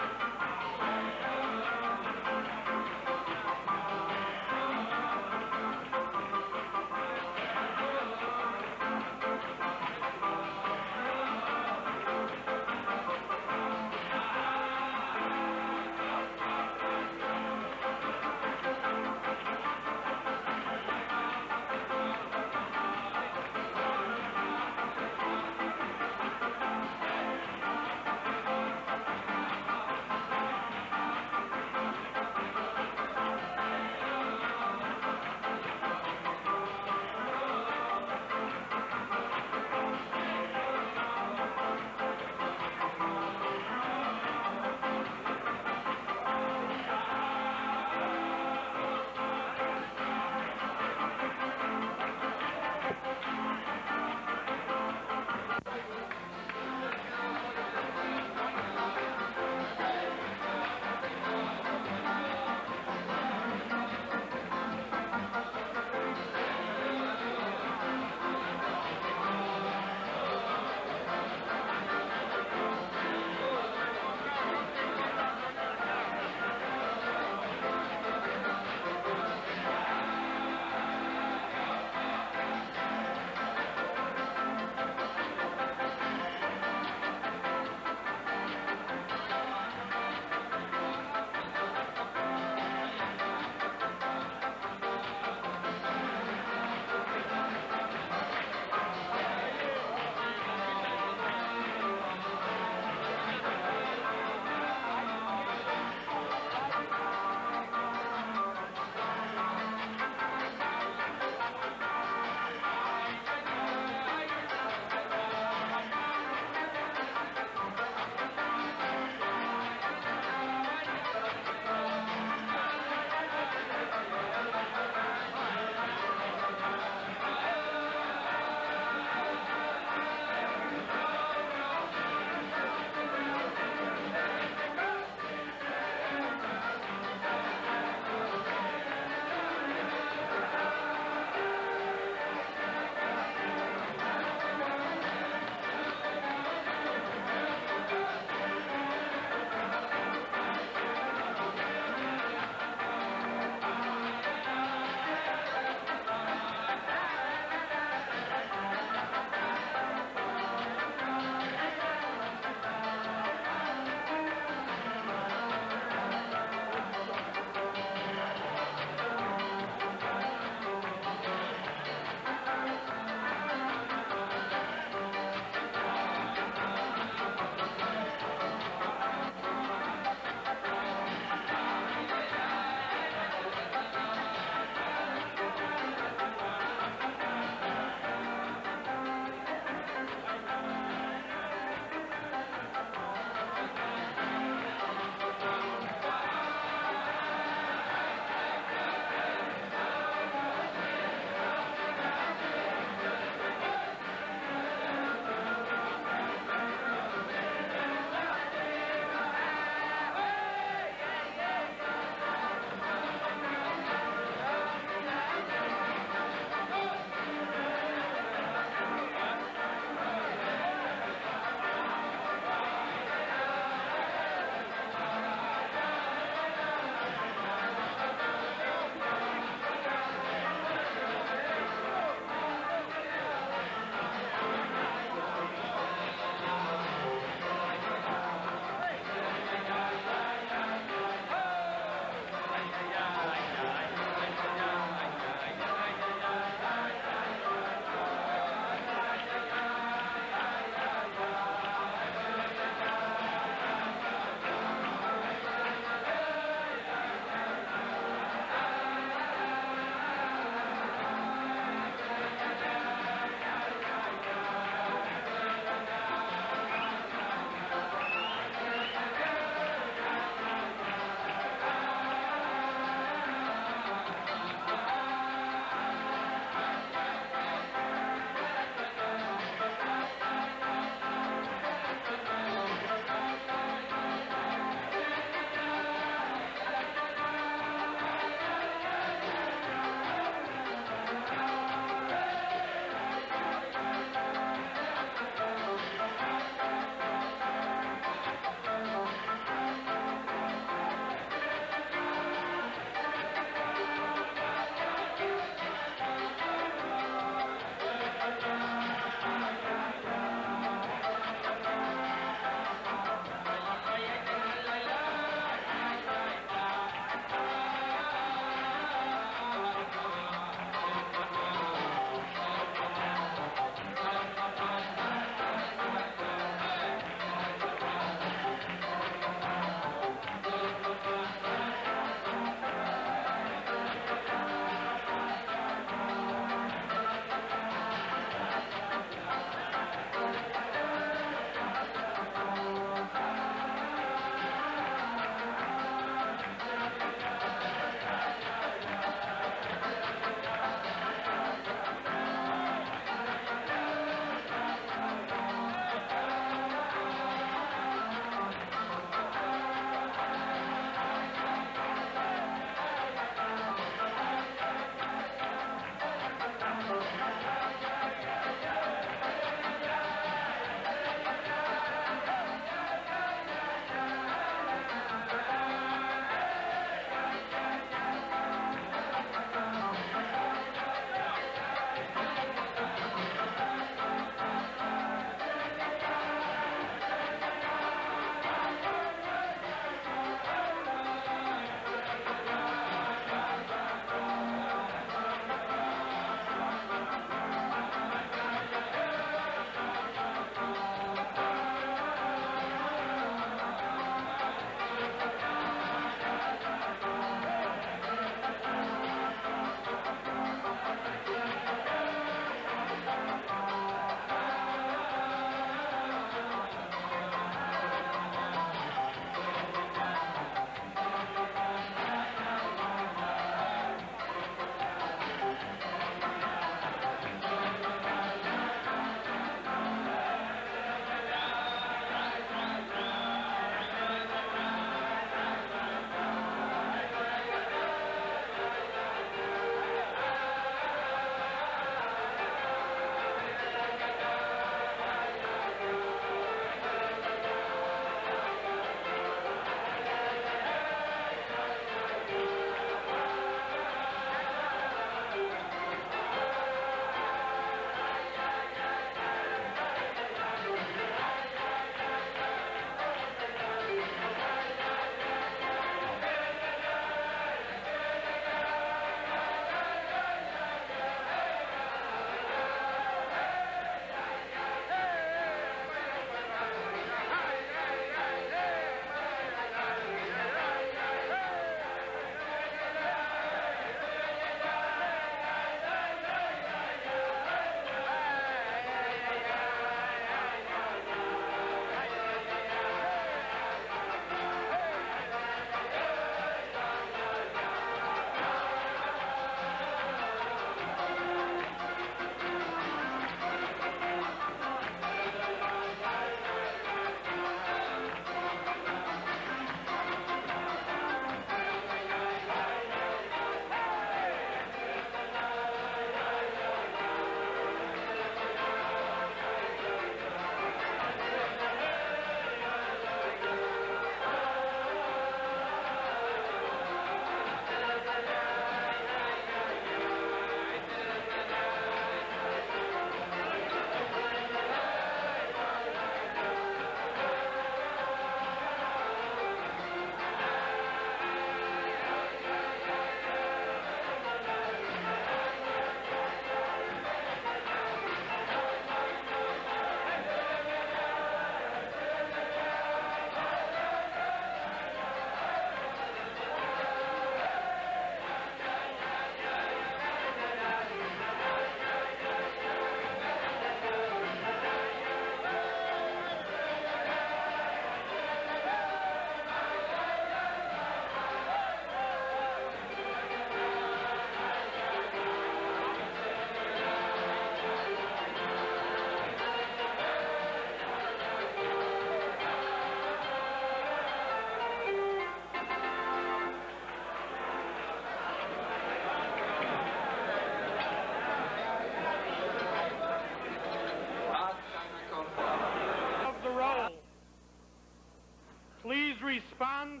respond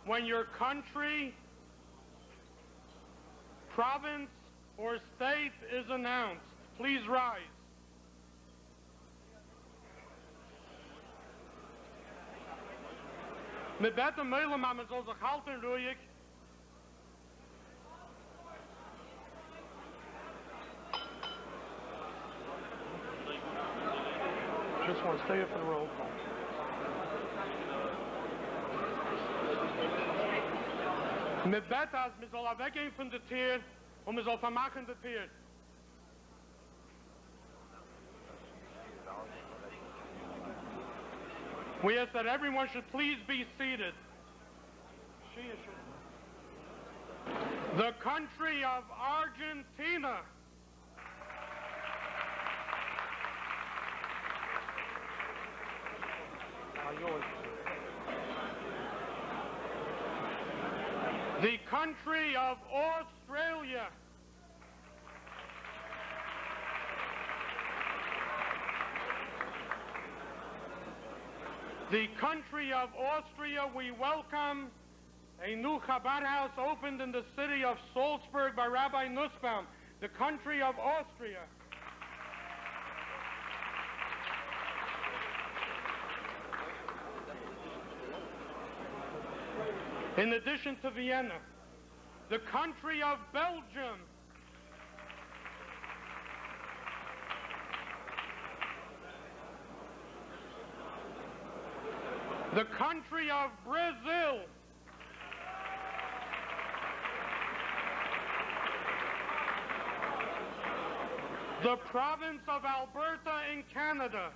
when your country, province, or state is announced. Please rise. Mit bete Meule, man soll sich halten ruhig. Just want to stay up for the roll call. Mit bete, als man soll weggehen von der Tür und man soll vermachen der Tür. We ask that everyone should please be seated. The country of Argentina. The country of Australia. The country of Austria, we welcome a new Chabad house opened in the city of Salzburg by Rabbi Nussbaum. The country of Austria. In addition to Vienna, the country of Belgium. The country of Brazil. The province of Alberta in Canada.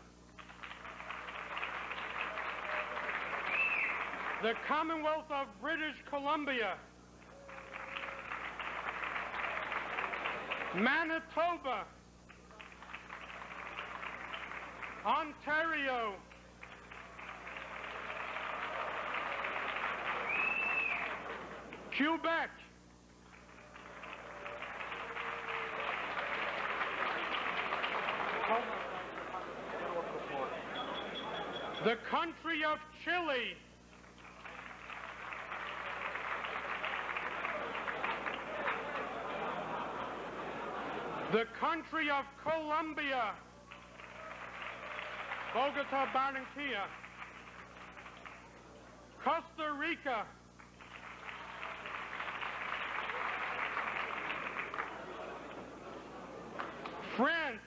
The Commonwealth of British Columbia. Manitoba. Ontario. Quebec. The country of Chile. The country of Colombia. Bogota, Barranquilla. Costa Rica. France.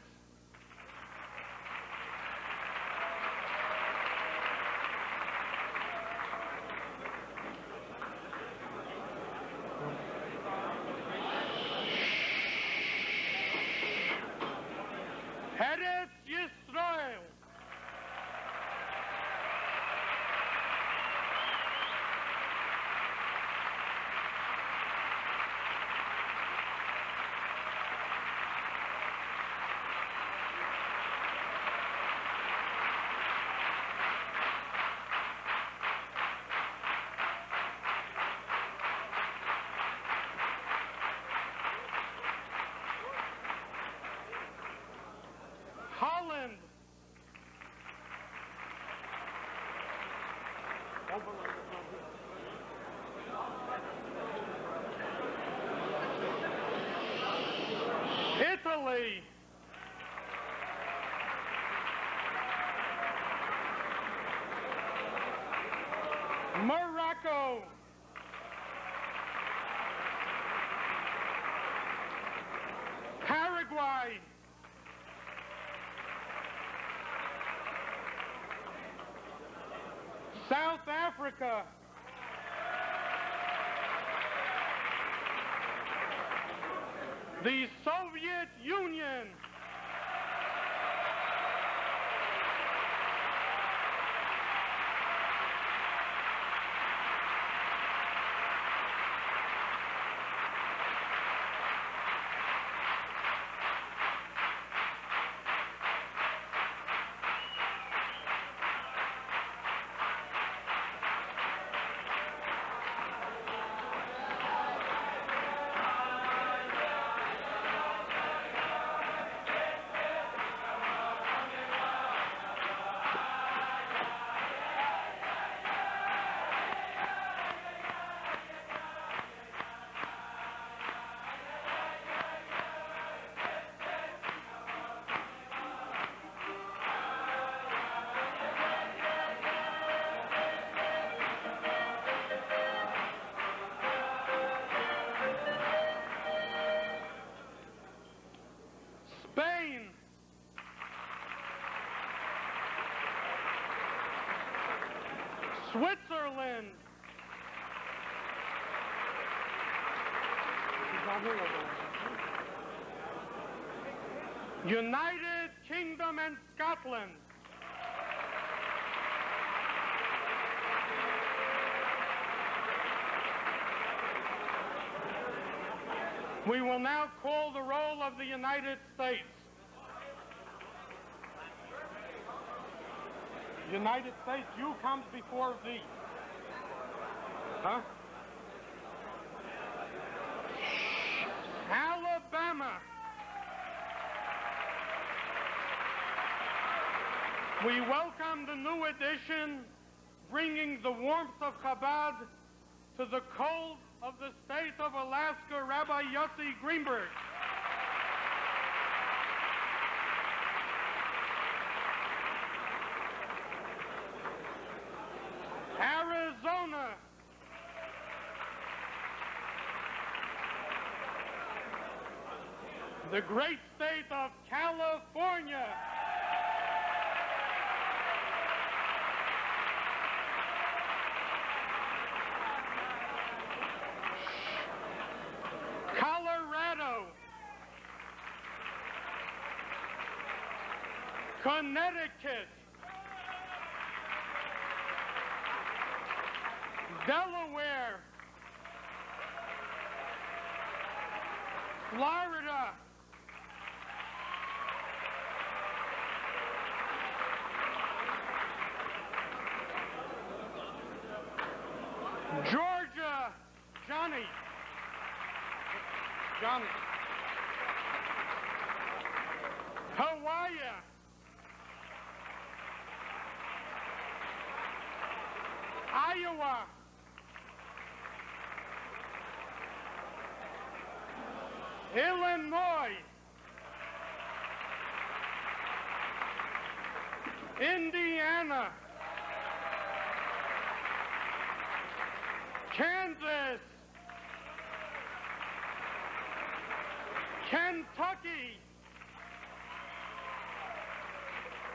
Eretz Yisrael. Holland. Italy. Morocco. Paraguay. South Africa. The Soviet Union. Switzerland, United Kingdom and Scotland, we will now call the roll of the United States. United States, U comes before V. Huh? Alabama. We welcome the new addition, bringing the warmth of Chabad to the cold of the state of Alaska, Rabbi Yossi Greenberg. Arizona. The great state of California. Colorado. Connecticut. Delaware. Florida. Georgia. Johnny. Hawaii. Iowa. Illinois. Indiana. Kansas. Kentucky.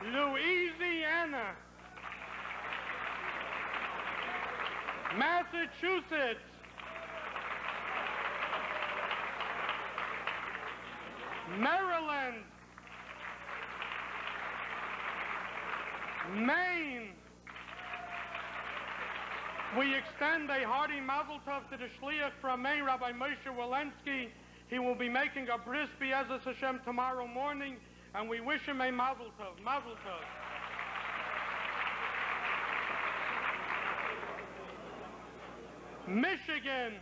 Louisiana. Massachusetts. Maryland. Maine. We extend a hearty mazel tov to the shliach from Maine, Rabbi Moshe Walensky. He will be making a bris b'ezras Hashem tomorrow morning, and we wish him a mazel tov. Mazel tov. Michigan.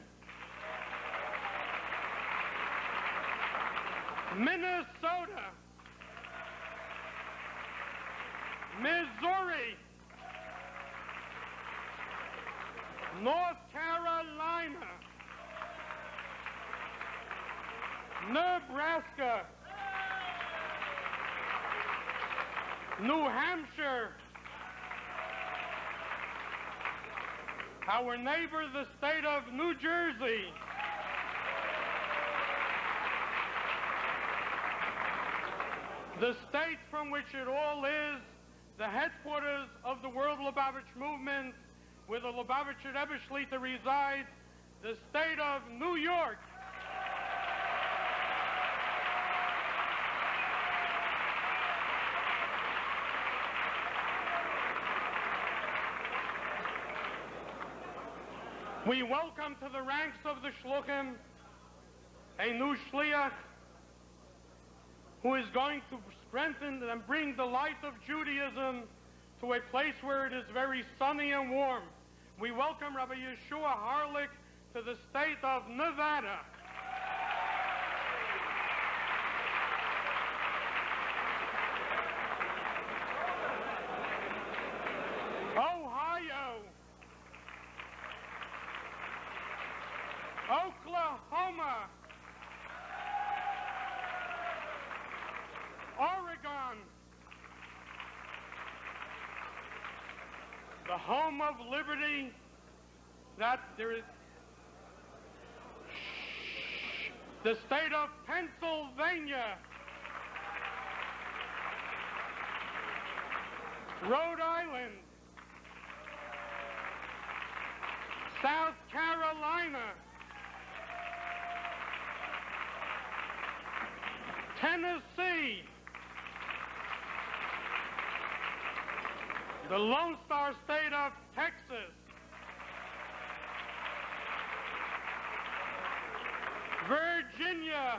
Minnesota. Missouri. North Carolina. Nebraska. New Hampshire. Our neighbor, the state of New Jersey. The state from which it all is, the headquarters of the World Lubavitch Movement, where the Lubavitcher Rebbe Shlita resides, the state of New York. We welcome to the ranks of the Shluchim a new Shliach who is going to strengthen and bring the light of Judaism to a place where it is very sunny and warm. We welcome Rabbi Yeshua Harlick to the state of Nevada. Ohio. Oklahoma. Oregon. The home of liberty, that there is the state of Pennsylvania, Rhode Island, South Carolina, Tennessee, the Lone Star State of Texas, Virginia,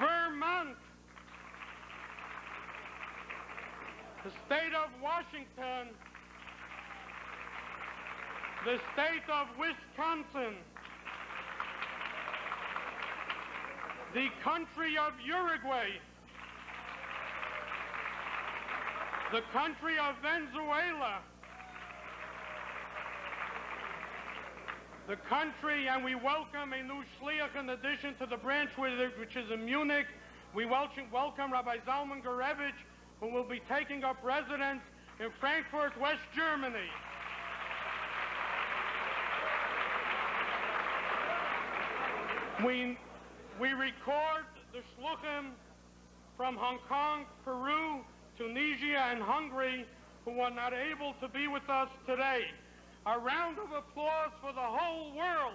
Vermont, the state of Washington, the state of Wisconsin, the country of Uruguay, the country of Venezuela, the country, and we welcome a new shliach in addition to the branch which is in Munich. We welcome Rabbi Zaltzman, who will be taking up residence in Frankfurt, West Germany. We record the shluchim from Hong Kong, Peru, Tunisia, and Hungary who are not able to be with us today. A round of applause for the whole world.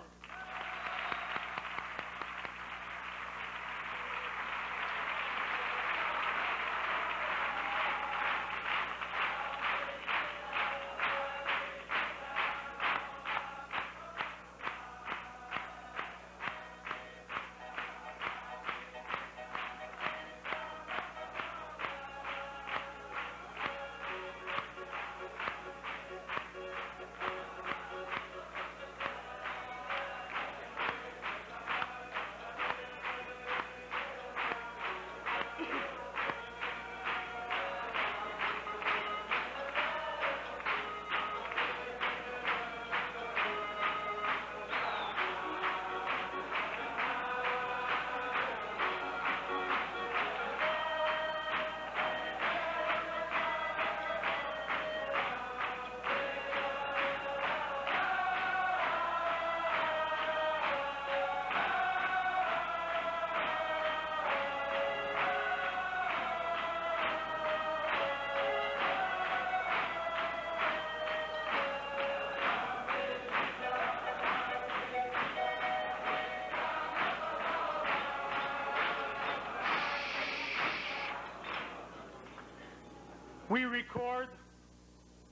We record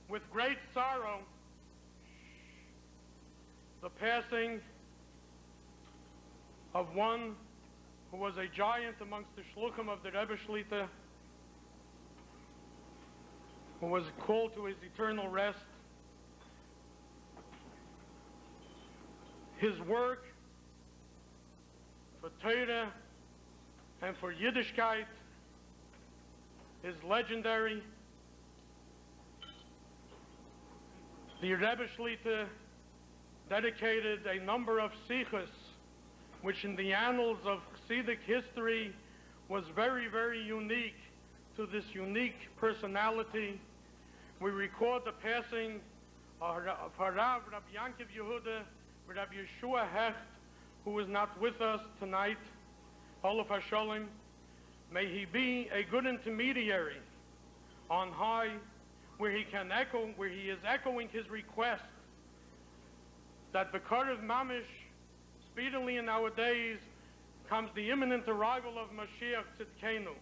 with great sorrow the passing of one who was a giant amongst the shluchim of the Rebbe Shlita, who was called to his eternal rest. His work for Torah and for Yiddishkeit is legendary. The Rebbe Shlita dedicated a number of sichos, which in the annals of Chassidic history was very, very unique to this unique personality. We record the passing of Harav Rabbi Yankiv Yehuda, Rabbi Yeshua Hecht, who is not with us tonight. Olav HaSholem, may he be a good intermediary on high, where he is echoing his request that B'Karev Mamish, speedily in our days, comes the imminent arrival of Mashiach Tzidkenu.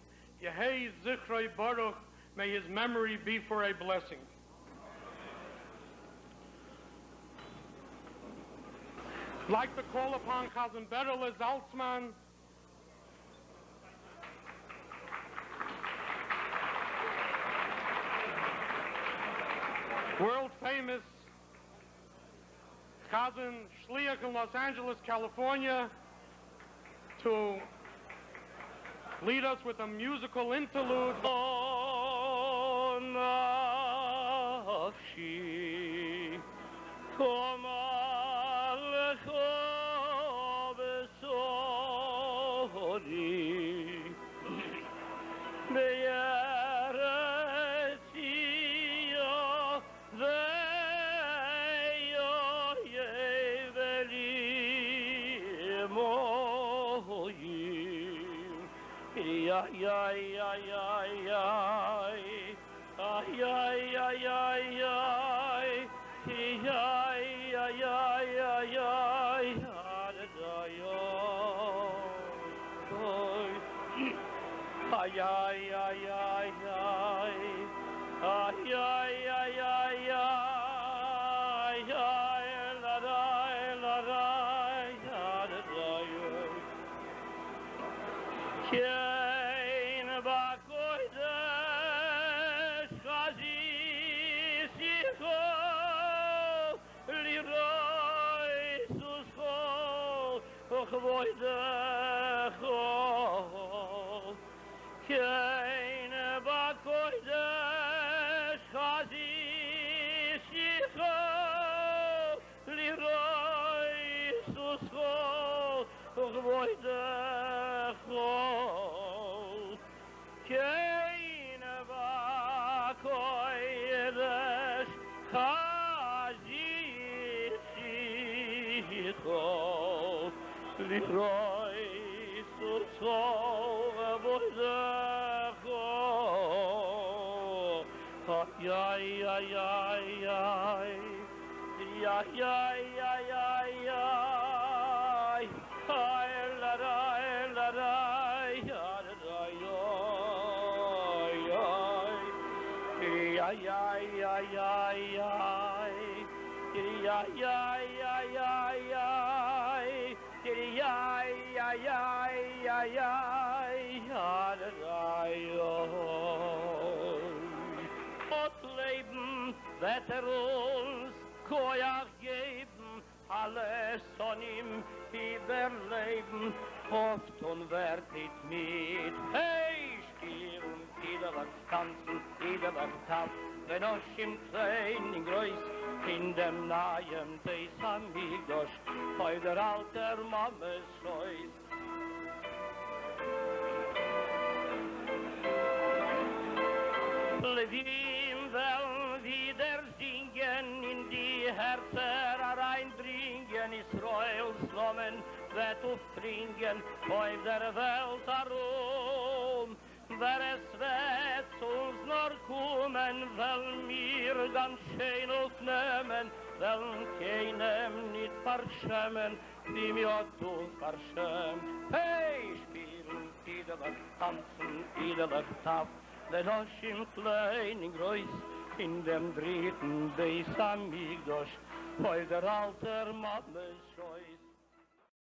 Yehei Zichrei Baruch, may his memory be for a blessing. I'd like to call upon Chazon Berel Zaltzman, world famous Chazon Shliach in Los Angeles, California, to lead us with a musical interlude. O nafshi, toma lecho besori, ay, ay, ay, ay, ay, ay, ay, ay, ay, ay. Wird uns Koyach geben, alle Sonnen überleben, hofft und wertet mit. Hey, spielen, jeder was tanzen, jeder was tappt, wenn euch im kleinen Größ, in dem nahen Beis Amigdosh, bei der alter Mammes Scheuß. Levim will wieder singen, in die Herzen hereinbringen, Israels Lommen wird aufbringen, auf der Welt herum. Wer es wird uns nur kommen, will mir ganz schön aufnehmen, will keinem nicht verschämen, wie mir du verschämt. Hey, spielen, idelig, tanzen, idelig, taff, wenn euch im kleinen Größ, in dem dritten Beis Amigdosh, bei der alter Mammes